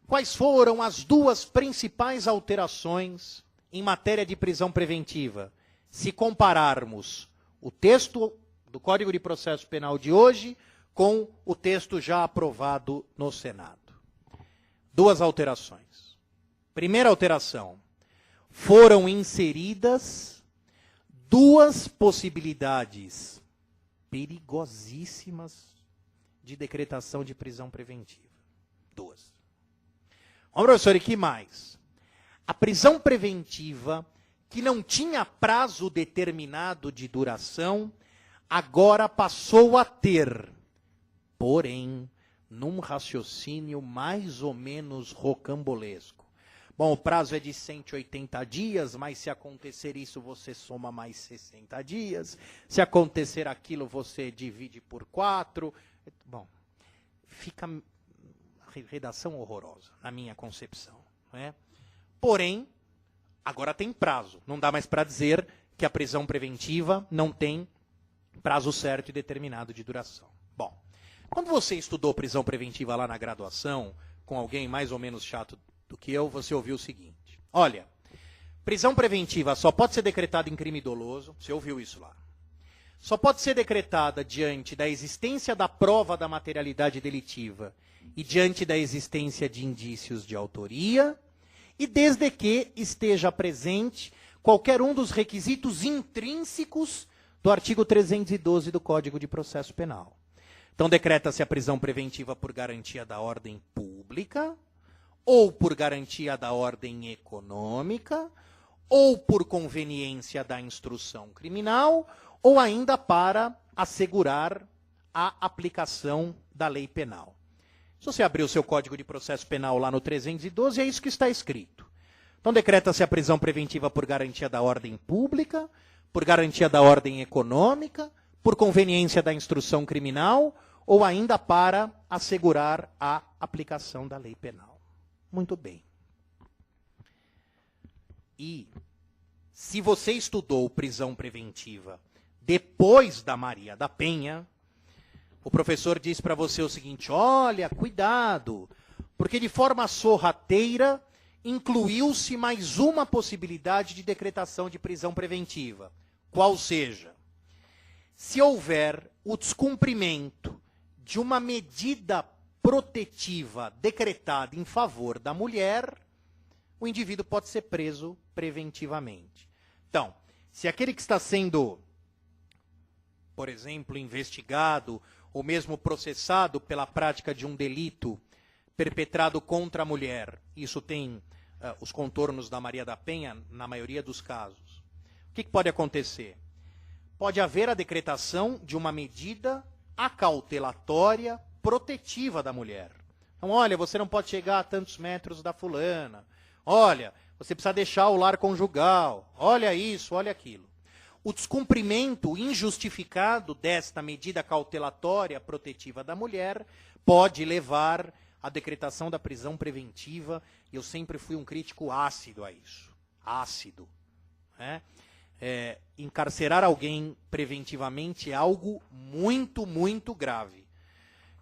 Quais foram as duas principais alterações em matéria de prisão preventiva, se compararmos o texto do Código de Processo Penal de hoje com o texto já aprovado no Senado? Duas alterações. Primeira alteração, foram inseridas duas possibilidades perigosíssimas de decretação de prisão preventiva. Duas. Ó, professor, e que mais? A prisão preventiva, que não tinha prazo determinado de duração, agora passou a ter, porém, num raciocínio mais ou menos rocambolesco. Bom, o prazo é de 180 dias, mas se acontecer isso, você soma mais 60 dias. Se acontecer aquilo, você divide por 4. Bom, fica redação horrorosa, na minha concepção, não é? Porém, agora tem prazo. Não dá mais para dizer que a prisão preventiva não tem prazo certo e determinado de duração. Bom, quando você estudou prisão preventiva lá na graduação, com alguém mais ou menos chato do que eu, você ouviu o seguinte. Olha, prisão preventiva só pode ser decretada em crime doloso, você ouviu isso lá. Só pode ser decretada diante da existência da prova da materialidade delitiva e diante da existência de indícios de autoria, e desde que esteja presente qualquer um dos requisitos intrínsecos do artigo 312 do Código de Processo Penal. Então, decreta-se a prisão preventiva por garantia da ordem pública, ou por garantia da ordem econômica, ou por conveniência da instrução criminal, ou ainda para assegurar a aplicação da lei penal. Se você abrir o seu Código de Processo Penal lá no 312, é isso que está escrito. Então, decreta-se a prisão preventiva por garantia da ordem pública, por garantia da ordem econômica, por conveniência da instrução criminal, ou ainda para assegurar a aplicação da lei penal. Muito bem. E se você estudou prisão preventiva depois da Maria da Penha, o professor diz para você o seguinte, olha, cuidado, porque de forma sorrateira incluiu-se mais uma possibilidade de decretação de prisão preventiva. Qual seja, se houver o descumprimento de uma medida protetiva decretada em favor da mulher, o indivíduo pode ser preso preventivamente. Então, se aquele que está sendo, por exemplo, investigado ou mesmo processado pela prática de um delito perpetrado contra a mulher, isso tem os contornos da Maria da Penha na maioria dos casos, o que pode acontecer? Pode haver a decretação de uma medida acautelatória protetiva da mulher. Então, olha, você não pode chegar a tantos metros da fulana. Olha, você precisa deixar o lar conjugal. Olha isso, olha aquilo. O descumprimento injustificado desta medida cautelatória protetiva da mulher pode levar à decretação da prisão preventiva. E eu sempre fui um crítico ácido a isso. Ácido. Né? Encarcerar alguém preventivamente é algo muito, muito grave.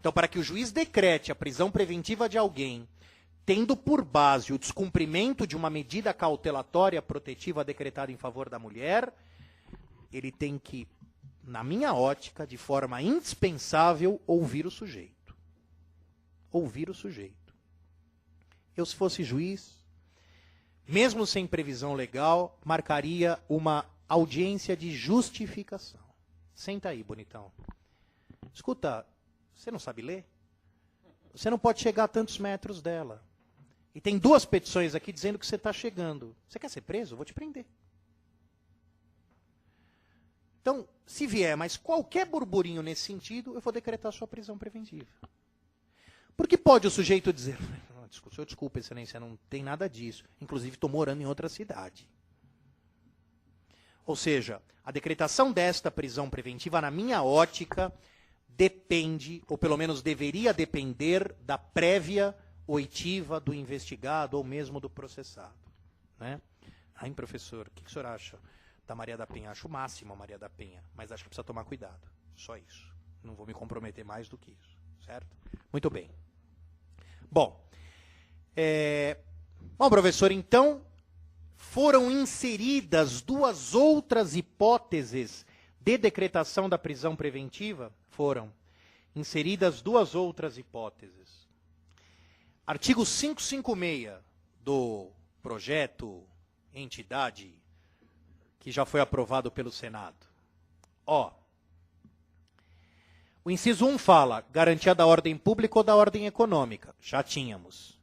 Então, para que o juiz decrete a prisão preventiva de alguém, tendo por base o descumprimento de uma medida cautelatória protetiva decretada em favor da mulher, ele tem que, na minha ótica, de forma indispensável, ouvir o sujeito. Ouvir o sujeito. Eu, se fosse juiz, mesmo sem previsão legal, marcaria uma audiência de justificação. Senta aí, bonitão. Escuta, você não sabe ler? Você não pode chegar a tantos metros dela. E tem duas petições aqui dizendo que você está chegando. Você quer ser preso? Eu vou te prender. Então, se vier mais qualquer burburinho nesse sentido, eu vou decretar sua prisão preventiva. Porque pode o sujeito dizer, desculpa, excelência, não tem nada disso. Inclusive, estou morando em outra cidade. Ou seja, a decretação desta prisão preventiva, na minha ótica, depende, ou pelo menos deveria depender, da prévia oitiva do investigado ou mesmo do processado. Né? Ai, professor, o que o senhor acha da Maria da Penha? Acho o máximo a Maria da Penha, mas acho que precisa tomar cuidado. Só isso. Não vou me comprometer mais do que isso. Certo? Muito bem. Bom, professor, então, foram inseridas duas outras hipóteses de decretação da prisão preventiva? Foram inseridas duas outras hipóteses. Artigo 556 do projeto entidade que já foi aprovado pelo Senado. O inciso 1 fala garantia da ordem pública ou da ordem econômica. Já tínhamos.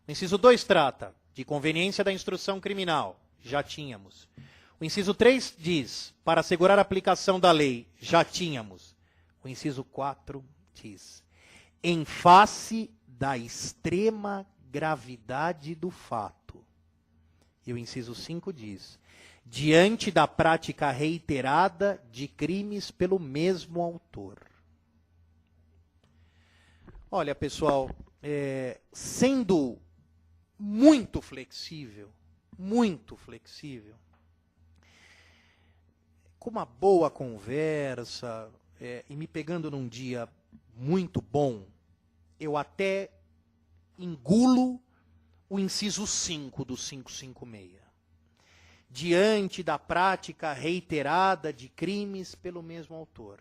O inciso 2 trata de conveniência da instrução criminal. Já tínhamos. O inciso 3 diz para assegurar a aplicação da lei. Já tínhamos. O inciso 4 diz em face da extrema gravidade do fato. E o inciso 5 diz diante da prática reiterada de crimes pelo mesmo autor. Olha, pessoal, sendo muito flexível, com uma boa conversa e me pegando num dia muito bom, eu até engulo o inciso 5 do 556. Diante da prática reiterada de crimes pelo mesmo autor.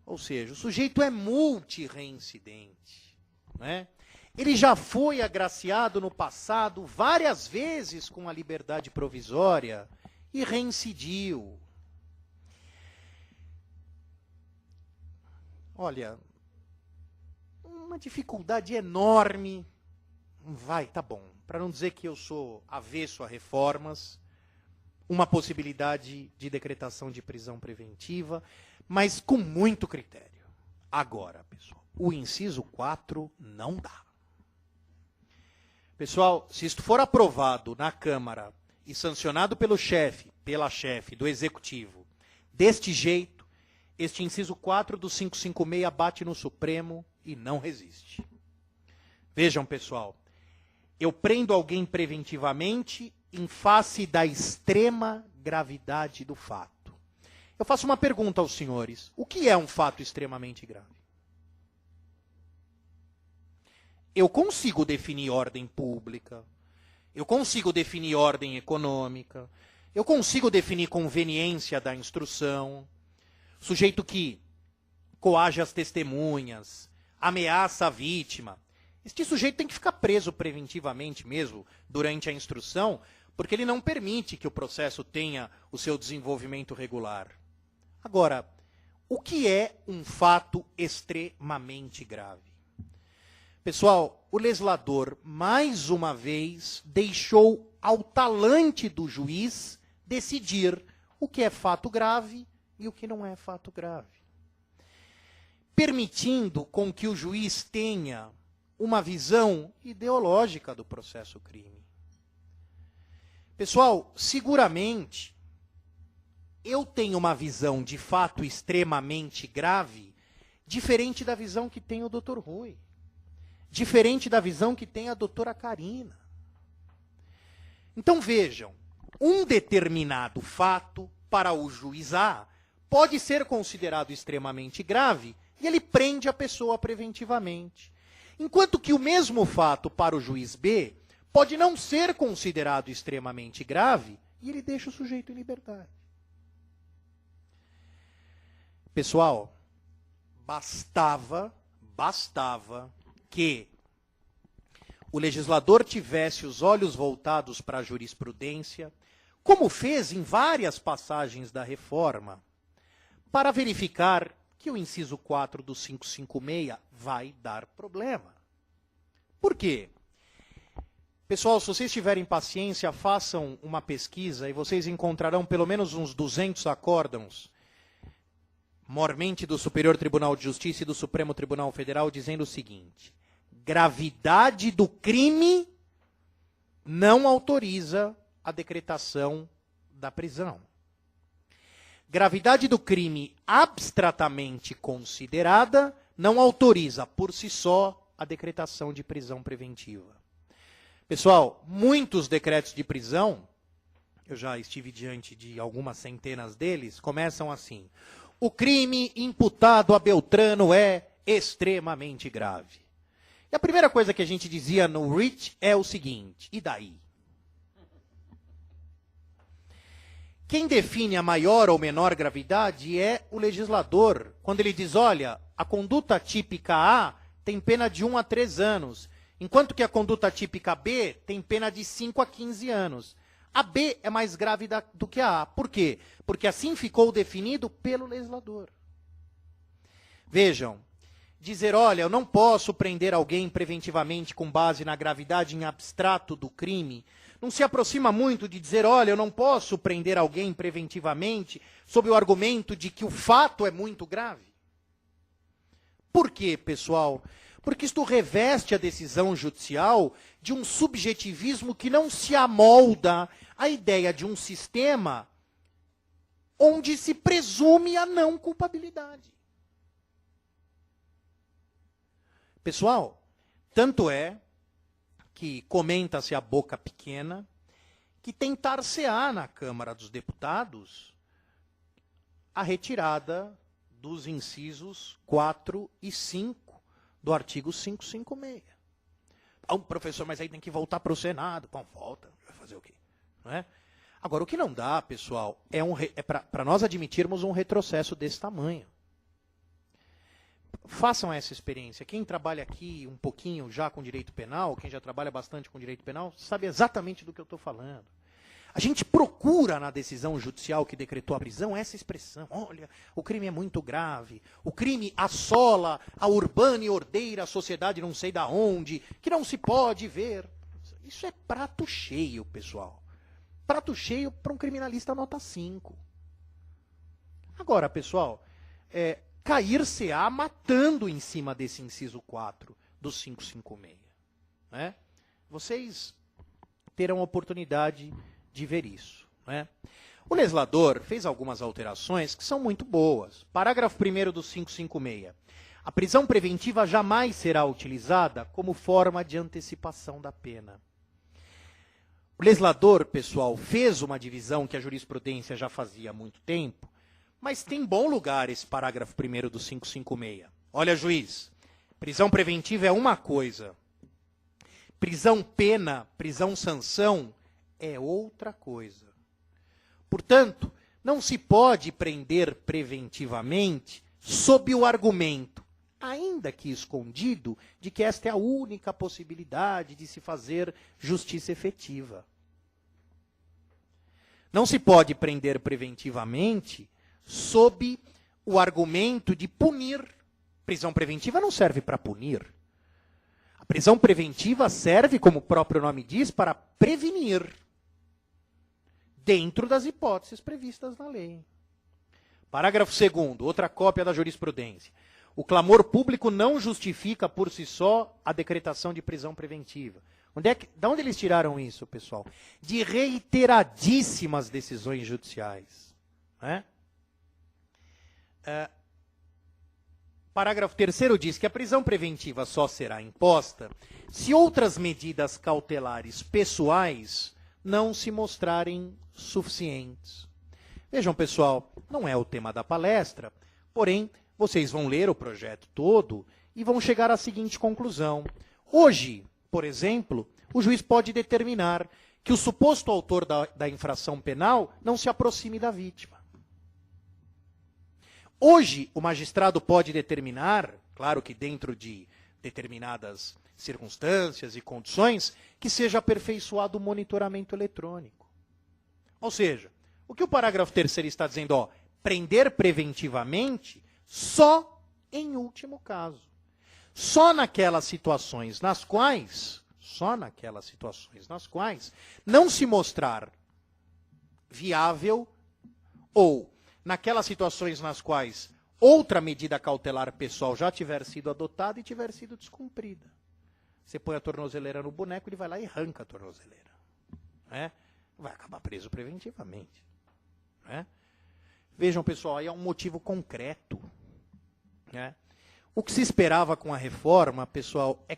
Ou seja, o sujeito é multirreincidente, né? Ele já foi agraciado no passado várias vezes com a liberdade provisória e reincidiu. Olha, uma dificuldade enorme. Tá bom. Para não dizer que eu sou avesso a reformas, uma possibilidade de decretação de prisão preventiva, mas com muito critério. Agora, pessoal, o inciso 4 não dá. Pessoal, se isto for aprovado na Câmara e sancionado pela chefe do Executivo, deste jeito, este inciso 4 do 556 bate no Supremo e não resiste. Vejam, pessoal, eu prendo alguém preventivamente em face da extrema gravidade do fato. Eu faço uma pergunta aos senhores. O que é um fato extremamente grave? Eu consigo definir ordem pública, eu consigo definir ordem econômica, eu consigo definir conveniência da instrução, sujeito que coage as testemunhas, ameaça a vítima. Este sujeito tem que ficar preso preventivamente mesmo durante a instrução, porque ele não permite que o processo tenha o seu desenvolvimento regular. Agora, o que é um fato extremamente grave? Pessoal, o legislador, mais uma vez, deixou ao talante do juiz decidir o que é fato grave e o que não é fato grave. Permitindo com que o juiz tenha uma visão ideológica do processo crime. Pessoal, seguramente, eu tenho uma visão de fato extremamente grave, diferente da visão que tem o Dr. Rui. Diferente da visão que tem a doutora Karina. Então vejam, um determinado fato para o juiz A pode ser considerado extremamente grave e ele prende a pessoa preventivamente. Enquanto que o mesmo fato para o juiz B pode não ser considerado extremamente grave e ele deixa o sujeito em liberdade. Pessoal, bastava que o legislador tivesse os olhos voltados para a jurisprudência, como fez em várias passagens da reforma, para verificar que o inciso 4 do 556 vai dar problema. Por quê? Pessoal, se vocês tiverem paciência, façam uma pesquisa e vocês encontrarão pelo menos uns 200 acórdãos, mormente do Superior Tribunal de Justiça e do Supremo Tribunal Federal, dizendo o seguinte: gravidade do crime não autoriza a decretação da prisão. Gravidade do crime abstratamente considerada não autoriza por si só a decretação de prisão preventiva. Pessoal, muitos decretos de prisão, eu já estive diante de algumas centenas deles, começam assim: o crime imputado a Beltrano é extremamente grave. E a primeira coisa que a gente dizia no RIT é o seguinte: e daí? Quem define a maior ou menor gravidade é o legislador, quando ele diz, olha, a conduta típica A tem pena de 1 a 3 anos, enquanto que a conduta típica B tem pena de 5 a 15 anos. A B é mais grave do que a A. Por quê? Porque assim ficou definido pelo legislador. Vejam, dizer, olha, eu não posso prender alguém preventivamente com base na gravidade em abstrato do crime, não se aproxima muito de dizer, olha, eu não posso prender alguém preventivamente sob o argumento de que o fato é muito grave. Por quê, pessoal? Porque isto reveste a decisão judicial de um subjetivismo que não se amolda à ideia de um sistema onde se presume a não culpabilidade. Pessoal, tanto é que comenta-se a boca pequena que tentar-se-á na Câmara dos Deputados a retirada dos incisos 4 e 5 do artigo 556. Professor, mas aí tem que voltar para o Senado. Bom, volta, vai fazer o quê? Não é? Agora, o que não dá, pessoal, é para nós admitirmos um retrocesso desse tamanho. Façam essa experiência. Quem trabalha aqui um pouquinho já com direito penal, quem já trabalha bastante com direito penal, sabe exatamente do que eu estou falando. A gente procura na decisão judicial que decretou a prisão essa expressão. Olha, o crime é muito grave. O crime assola a urbana e ordeira sociedade não sei da onde, que não se pode ver. Isso é prato cheio, pessoal. Prato cheio para um criminalista nota 5. Agora, pessoal, cair-se-á matando em cima desse inciso 4 do 556. Né? Vocês terão oportunidade de ver isso. Né? O legislador fez algumas alterações que são muito boas. Parágrafo 1º do 556. A prisão preventiva jamais será utilizada como forma de antecipação da pena. O legislador, pessoal, fez uma divisão que a jurisprudência já fazia há muito tempo, mas tem bom lugar esse parágrafo 1º do 556. Olha, juiz, prisão preventiva é uma coisa. Prisão-pena, prisão-sanção é outra coisa. Portanto, não se pode prender preventivamente sob o argumento, ainda que escondido, de que esta é a única possibilidade de se fazer justiça efetiva. Não se pode prender preventivamente sob o argumento de punir. Prisão preventiva não serve para punir. A prisão preventiva serve, como o próprio nome diz, para prevenir, dentro das hipóteses previstas na lei. Parágrafo 2º, outra cópia da jurisprudência. O clamor público não justifica por si só a decretação de prisão preventiva. Da onde eles tiraram isso, pessoal? De reiteradíssimas decisões judiciais. Né? Parágrafo 3º diz que a prisão preventiva só será imposta se outras medidas cautelares pessoais não se mostrarem suficientes. Vejam, pessoal, não é o tema da palestra, porém, vocês vão ler o projeto todo e vão chegar à seguinte conclusão. Hoje, por exemplo, o juiz pode determinar que o suposto autor da infração penal não se aproxime da vítima. Hoje, o magistrado pode determinar, claro que dentro de determinadas circunstâncias e condições, que seja aperfeiçoado o monitoramento eletrônico. Ou seja, o que o parágrafo 3º está dizendo? Ó, prender preventivamente só em último caso. Só naquelas situações nas quais não se mostrar viável ou naquelas situações nas quais outra medida cautelar pessoal já tiver sido adotada e tiver sido descumprida. Você põe a tornozeleira no boneco, ele vai lá e arranca a tornozeleira. Né? Vai acabar preso preventivamente. Né? Vejam, pessoal, aí é um motivo concreto. Né? O que se esperava com a reforma, pessoal, é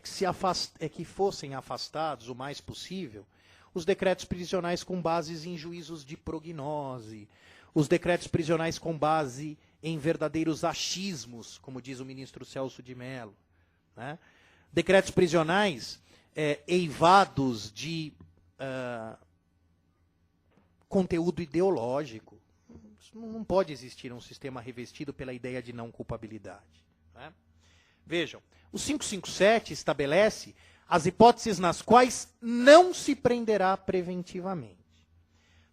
que fossem afastados o mais possível os decretos prisionais com bases em juízos de prognose, os decretos prisionais com base em verdadeiros achismos, como diz o ministro Celso de Mello, né? Decretos prisionais eivados de conteúdo ideológico. Não pode existir um sistema revestido pela ideia de não culpabilidade, né? Vejam, o 557 estabelece as hipóteses nas quais não se prenderá preventivamente.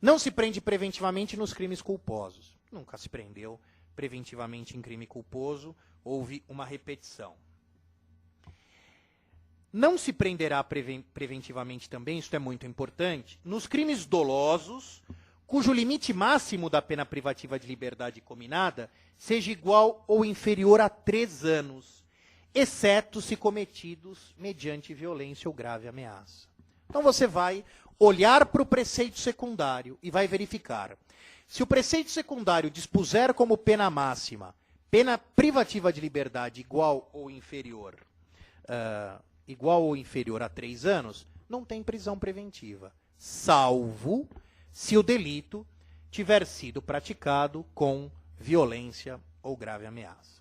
Não se prende preventivamente nos crimes culposos. Nunca se prendeu preventivamente em crime culposo, houve uma repetição. Não se prenderá preventivamente também, isso é muito importante, nos crimes dolosos, cujo limite máximo da pena privativa de liberdade combinada seja igual ou inferior a 3 anos, exceto se cometidos mediante violência ou grave ameaça. Então você vai olhar para o preceito secundário e vai verificar. Se o preceito secundário dispuser como pena máxima pena privativa de liberdade igual ou inferior a 3 anos, não tem prisão preventiva, salvo se o delito tiver sido praticado com violência ou grave ameaça.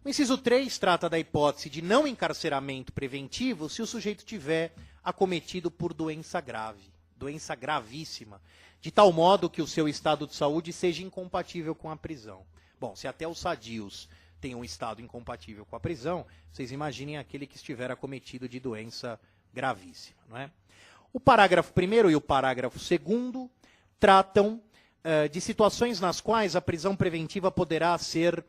O inciso 3 trata da hipótese de não encarceramento preventivo se o sujeito tiver acometido por doença grave, doença gravíssima, de tal modo que o seu estado de saúde seja incompatível com a prisão. Bom, se até os sadios têm um estado incompatível com a prisão, vocês imaginem aquele que estiver acometido de doença gravíssima, não é? O parágrafo 1º e o parágrafo 2º tratam de situações nas quais a prisão preventiva poderá ser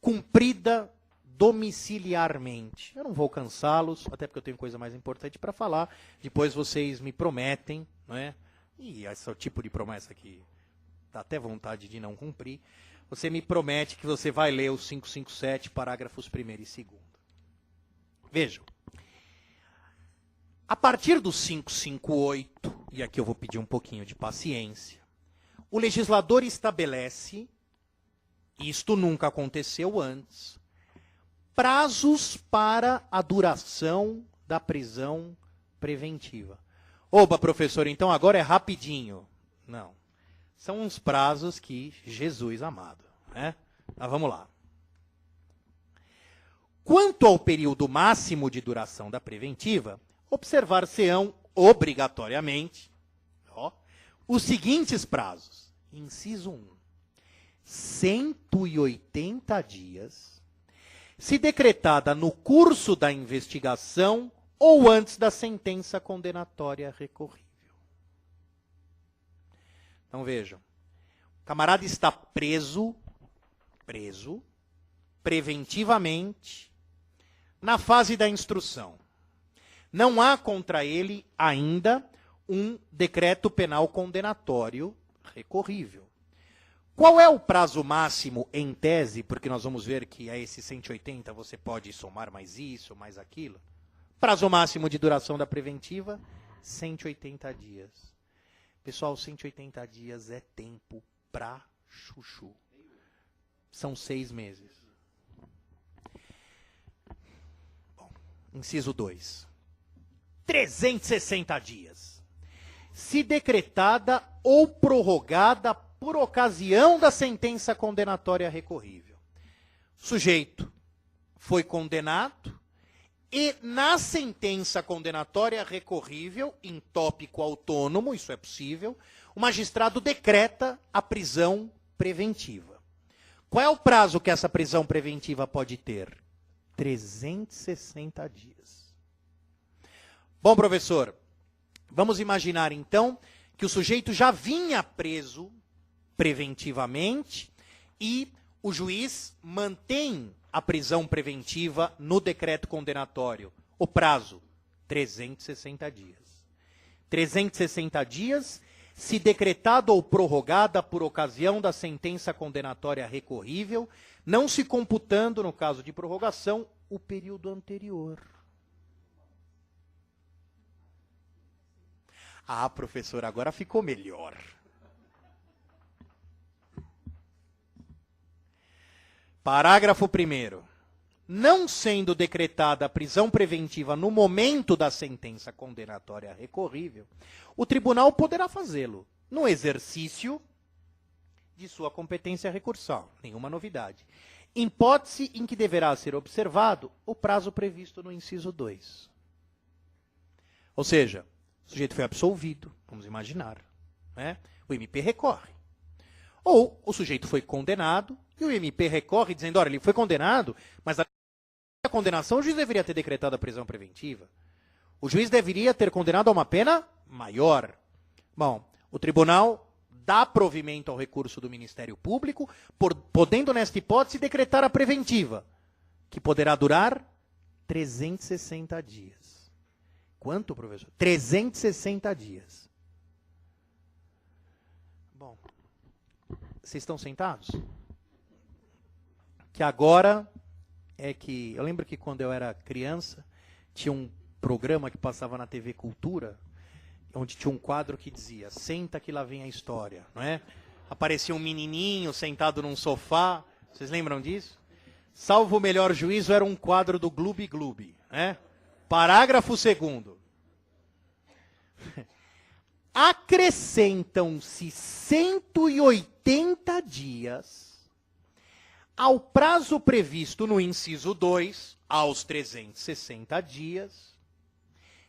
cumprida domiciliarmente. Eu não vou cansá-los, até porque eu tenho coisa mais importante para falar. Depois vocês me prometem, não é? E esse é o tipo de promessa que dá até vontade de não cumprir. Você me promete que você vai ler os 557, parágrafos 1º e 2º. Vejam. A partir do 558, e aqui eu vou pedir um pouquinho de paciência, o legislador estabelece, isto nunca aconteceu antes, prazos para a duração da prisão preventiva. Oba, professor, então agora é rapidinho. Não. São uns prazos que Jesus amado, né? Mas vamos lá. Quanto ao período máximo de duração da preventiva, observar-se-ão obrigatoriamente os seguintes prazos. Inciso 1. 180 dias, se decretada no curso da investigação ou antes da sentença condenatória recorrível. Então vejam, o camarada está preso preventivamente na fase da instrução. Não há contra ele ainda um decreto penal condenatório recorrível. Qual é o prazo máximo em tese? Porque nós vamos ver que a esse 180 você pode somar mais isso, mais aquilo. Prazo máximo de duração da preventiva, 180 dias. Pessoal, 180 dias é tempo pra chuchu. São 6 meses. Bom, inciso 2. 360 dias. Se decretada ou prorrogada por ocasião da sentença condenatória recorrível. O sujeito foi condenado e na sentença condenatória recorrível, em tópico autônomo, isso é possível, o magistrado decreta a prisão preventiva. Qual é o prazo que essa prisão preventiva pode ter? 360 dias. Bom, professor, vamos imaginar então que o sujeito já vinha preso preventivamente e o juiz mantém a prisão preventiva no decreto condenatório. O prazo, 360 dias. 360 dias, se decretada ou prorrogada por ocasião da sentença condenatória recorrível, não se computando, no caso de prorrogação, o período anterior. Ah, professor, agora ficou melhor. Parágrafo 1º. não sendo decretada a prisão preventiva no momento da sentença condenatória recorrível, o tribunal poderá fazê-lo no exercício de sua competência recursal. Nenhuma novidade. Hipótese em que deverá ser observado o prazo previsto no inciso 2. Ou seja, o sujeito foi absolvido, vamos imaginar, né? O MP recorre. Ou o sujeito foi condenado e o MP recorre dizendo, olha, ele foi condenado, mas a condenação o juiz deveria ter decretado a prisão preventiva. O juiz deveria ter condenado a uma pena maior. Bom, o tribunal dá provimento ao recurso do Ministério Público, podendo, nesta hipótese, decretar a preventiva, que poderá durar 360 dias. Quanto, professor? 360 dias. Bom, vocês estão sentados? Que agora é que... Eu lembro que quando eu era criança, tinha um programa que passava na TV Cultura, onde tinha um quadro que dizia, senta que lá vem a história, não é? Aparecia um menininho sentado num sofá, vocês lembram disso? Salvo o melhor juízo, era um quadro do Gloob Gloob, né? Parágrafo 2º. Acrescentam-se 180 dias ao prazo previsto no inciso 2, aos 360 dias,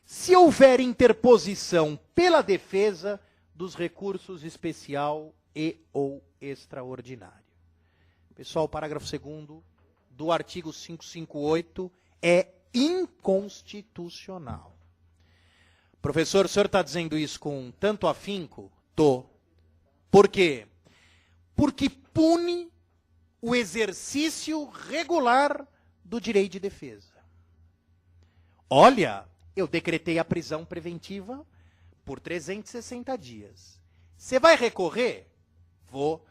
se houver interposição pela defesa dos recursos especial e ou extraordinário. Pessoal, o parágrafo 2º do artigo 558 é inconstitucional. Professor, o senhor está dizendo isso com tanto afinco? Tô. Por quê? Porque pune o exercício regular do direito de defesa. Olha, eu decretei a prisão preventiva por 360 dias. Você vai recorrer? Vou.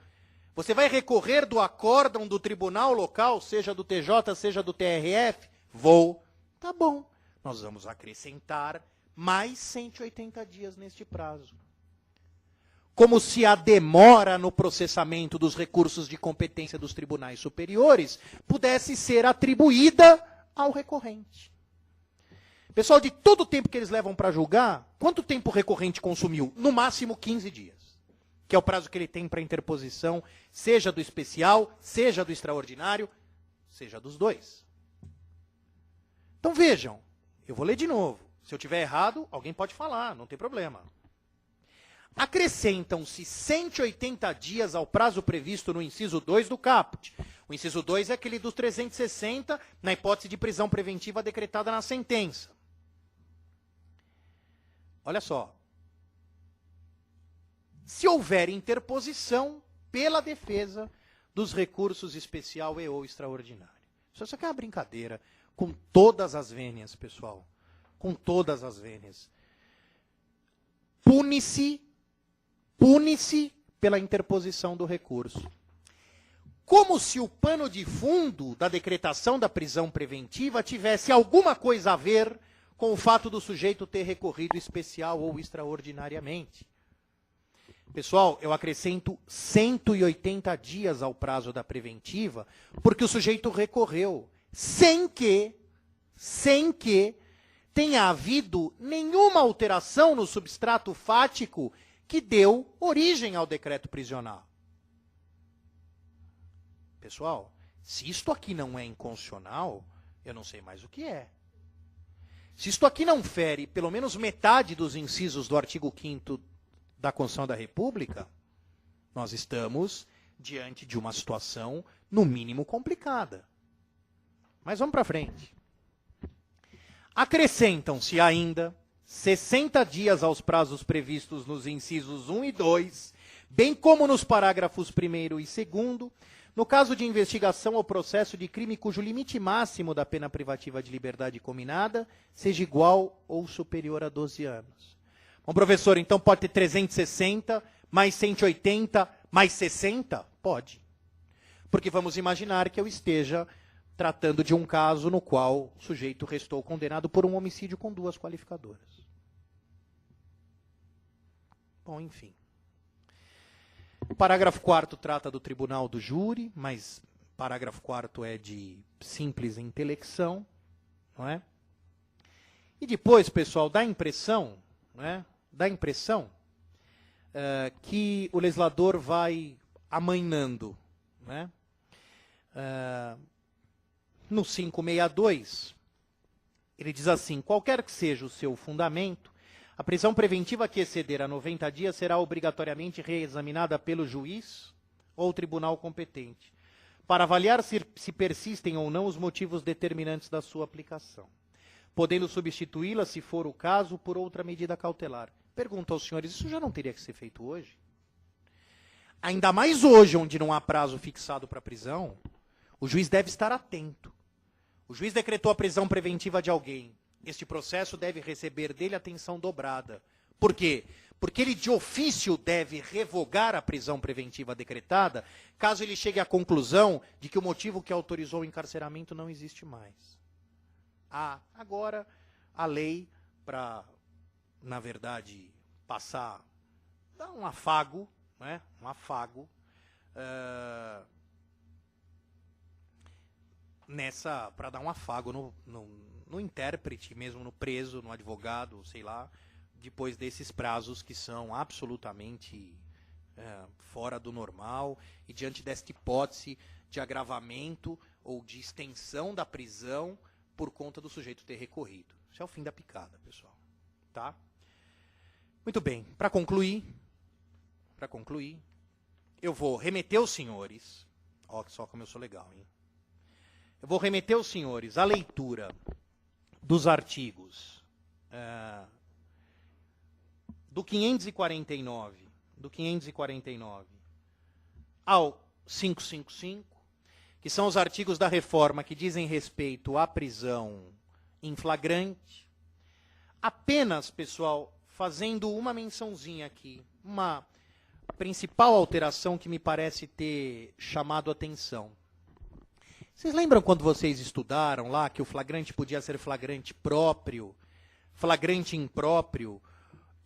Você vai recorrer do acórdão do tribunal local, seja do TJ, seja do TRF? Vou. Tá bom. Nós vamos acrescentar mais 180 dias neste prazo. Como se a demora no processamento dos recursos de competência dos tribunais superiores pudesse ser atribuída ao recorrente. Pessoal, de todo o tempo que eles levam para julgar, quanto tempo o recorrente consumiu? No máximo 15 dias, que é o prazo que ele tem para interposição, seja do especial, seja do extraordinário, seja dos dois. Então vejam, eu vou ler de novo. Se eu tiver errado, alguém pode falar, não tem problema. Acrescentam-se 180 dias ao prazo previsto no inciso 2 do caput. O inciso 2 é aquele dos 360, na hipótese de prisão preventiva decretada na sentença. Olha só. Se houver interposição pela defesa dos recursos especial e ou extraordinário. Isso aqui é uma brincadeira com todas as vênias, pessoal. Com todas as vênias. Pune-se pela interposição do recurso. Como se o pano de fundo da decretação da prisão preventiva tivesse alguma coisa a ver com o fato do sujeito ter recorrido especial ou extraordinariamente. Pessoal, eu acrescento 180 dias ao prazo da preventiva, porque o sujeito recorreu, sem que tenha havido nenhuma alteração no substrato fático que deu origem ao decreto prisional. Pessoal, se isto aqui não é inconstitucional, eu não sei mais o que é. Se isto aqui não fere pelo menos metade dos incisos do artigo 5º da Constituição da República, nós estamos diante de uma situação, no mínimo, complicada. Mas vamos para frente. Acrescentam-se ainda 60 dias aos prazos previstos nos incisos 1 e 2, bem como nos parágrafos 1º e 2º, no caso de investigação ou processo de crime cujo limite máximo da pena privativa de liberdade combinada seja igual ou superior a 12 anos. Bom, professor, então pode ter 360, mais 180, mais 60? Pode. Porque vamos imaginar que eu esteja tratando de um caso no qual o sujeito restou condenado por um homicídio com 2 qualificadoras. Bom, enfim. O parágrafo 4º trata do tribunal do júri, mas parágrafo 4º é de simples intelecção, não é? E depois, pessoal, dá a impressão, né, que o legislador vai amainando, né? No 562, ele diz assim: qualquer que seja o seu fundamento, a prisão preventiva que exceder a 90 dias será obrigatoriamente reexaminada pelo juiz ou tribunal competente, para avaliar se persistem ou não os motivos determinantes da sua aplicação, podendo substituí-la, se for o caso, por outra medida cautelar. Pergunto aos senhores, isso já não teria que ser feito hoje? Ainda mais hoje, onde não há prazo fixado para a prisão, o juiz deve estar atento. O juiz decretou a prisão preventiva de alguém. Este processo deve receber dele atenção dobrada. Por quê? Porque ele de ofício deve revogar a prisão preventiva decretada, caso ele chegue à conclusão de que o motivo que autorizou o encarceramento não existe mais. Agora, a lei, para, na verdade, dar um afago, né? Para dar um afago no intérprete, mesmo no preso, no advogado, sei lá, depois desses prazos que são absolutamente fora do normal, e diante desta hipótese de agravamento ou de extensão da prisão por conta do sujeito ter recorrido. Isso é o fim da picada, pessoal. Tá? Muito bem, para concluir, eu vou remeter os senhores, ó, só como eu sou legal, hein? Eu vou remeter os senhores à leitura dos artigos do 549 ao 555, que são os artigos da reforma que dizem respeito à prisão em flagrante. Apenas, pessoal, fazendo uma mençãozinha aqui, uma principal alteração que me parece ter chamado a atenção. Vocês lembram quando vocês estudaram lá que o flagrante podia ser flagrante próprio, flagrante impróprio,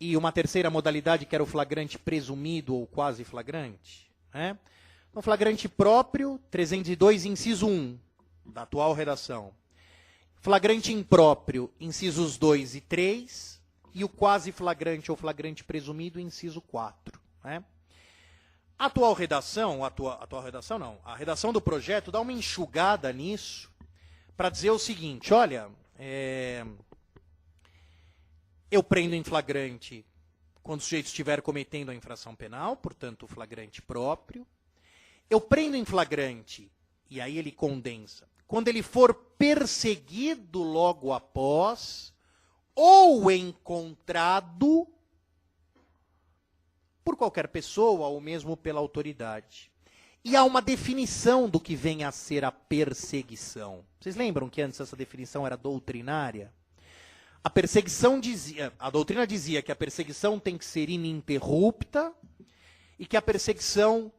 e uma terceira modalidade que era o flagrante presumido ou quase flagrante? Né? Então, flagrante próprio, 302, inciso 1, da atual redação. Flagrante impróprio, incisos 2 e 3, e o quase flagrante ou flagrante presumido, inciso 4. Né? A atual redação, a redação do projeto dá uma enxugada nisso para dizer o seguinte: olha, eu prendo em flagrante quando o sujeito estiver cometendo a infração penal, portanto, o flagrante próprio. Eu prendo em flagrante, e aí ele condensa, quando ele for perseguido logo após ou encontrado por qualquer pessoa ou mesmo pela autoridade. E há uma definição do que vem a ser a perseguição. Vocês lembram que antes essa definição era doutrinária? A doutrina dizia que a perseguição tem que ser ininterrupta e que a perseguição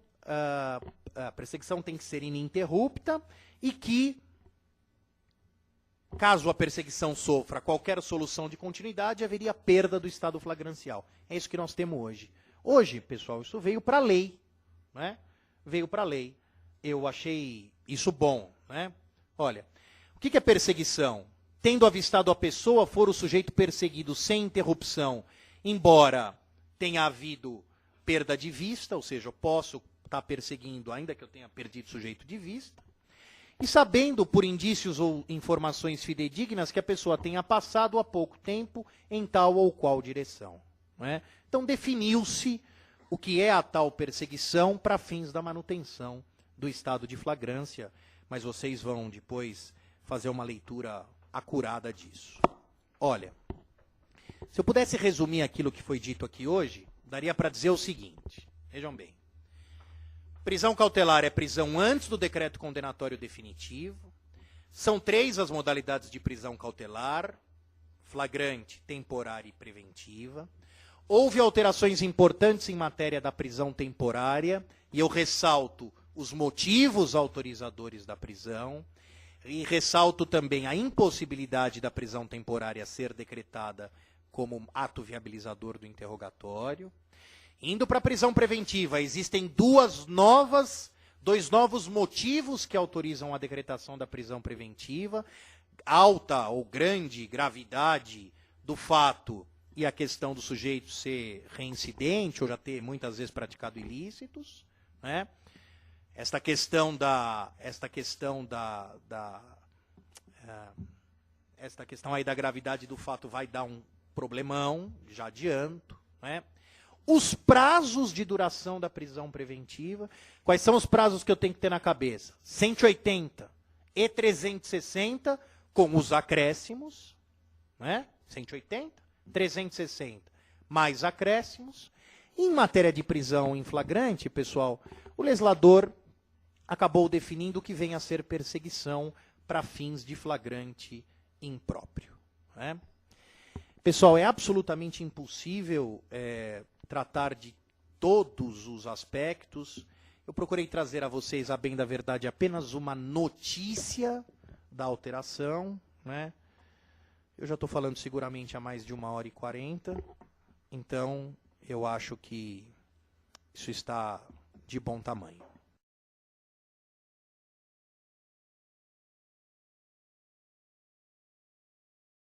tem que ser ininterrupta e que, caso a perseguição sofra qualquer solução de continuidade, haveria perda do estado flagrancial. É isso que nós temos hoje. Hoje, pessoal, isso veio para a lei. Né? Veio para a lei. Eu achei isso bom. Né? Olha, o que é perseguição? Tendo avistado a pessoa, for o sujeito perseguido sem interrupção, embora tenha havido perda de vista, ou seja, eu posso estar perseguindo ainda que eu tenha perdido o sujeito de vista, e sabendo por indícios ou informações fidedignas que a pessoa tenha passado há pouco tempo em tal ou qual direção. Não é? Então definiu-se o que é a tal perseguição para fins da manutenção do estado de flagrância, mas vocês vão depois fazer uma leitura acurada disso. Olha, se eu pudesse resumir aquilo que foi dito aqui hoje, daria para dizer o seguinte, vejam bem. Prisão cautelar é prisão antes do decreto condenatório definitivo. São 3 as modalidades de prisão cautelar: flagrante, temporária e preventiva. Houve alterações importantes em matéria da prisão temporária, e eu ressalto os motivos autorizadores da prisão, e ressalto também a impossibilidade da prisão temporária ser decretada como ato viabilizador do interrogatório. Indo para a prisão preventiva, existem 2 novas 2 novos motivos que autorizam a decretação da prisão preventiva, alta ou grande gravidade do fato e a questão do sujeito ser reincidente ou já ter muitas vezes praticado ilícitos, né? Esta questão aí da gravidade do fato vai dar um problemão, já adianto, né? Os prazos de duração da prisão preventiva, quais são os prazos que eu tenho que ter na cabeça? 180 e 360 com os acréscimos, né? 180, 360 mais acréscimos. Em matéria de prisão em flagrante, pessoal, o legislador acabou definindo o que vem a ser perseguição para fins de flagrante impróprio, né? Pessoal, é absolutamente impossível tratar de todos os aspectos. Eu procurei trazer a vocês, a bem da verdade, apenas uma notícia da alteração, né? Eu já estou falando seguramente há mais de 1h40, então eu acho que isso está de bom tamanho.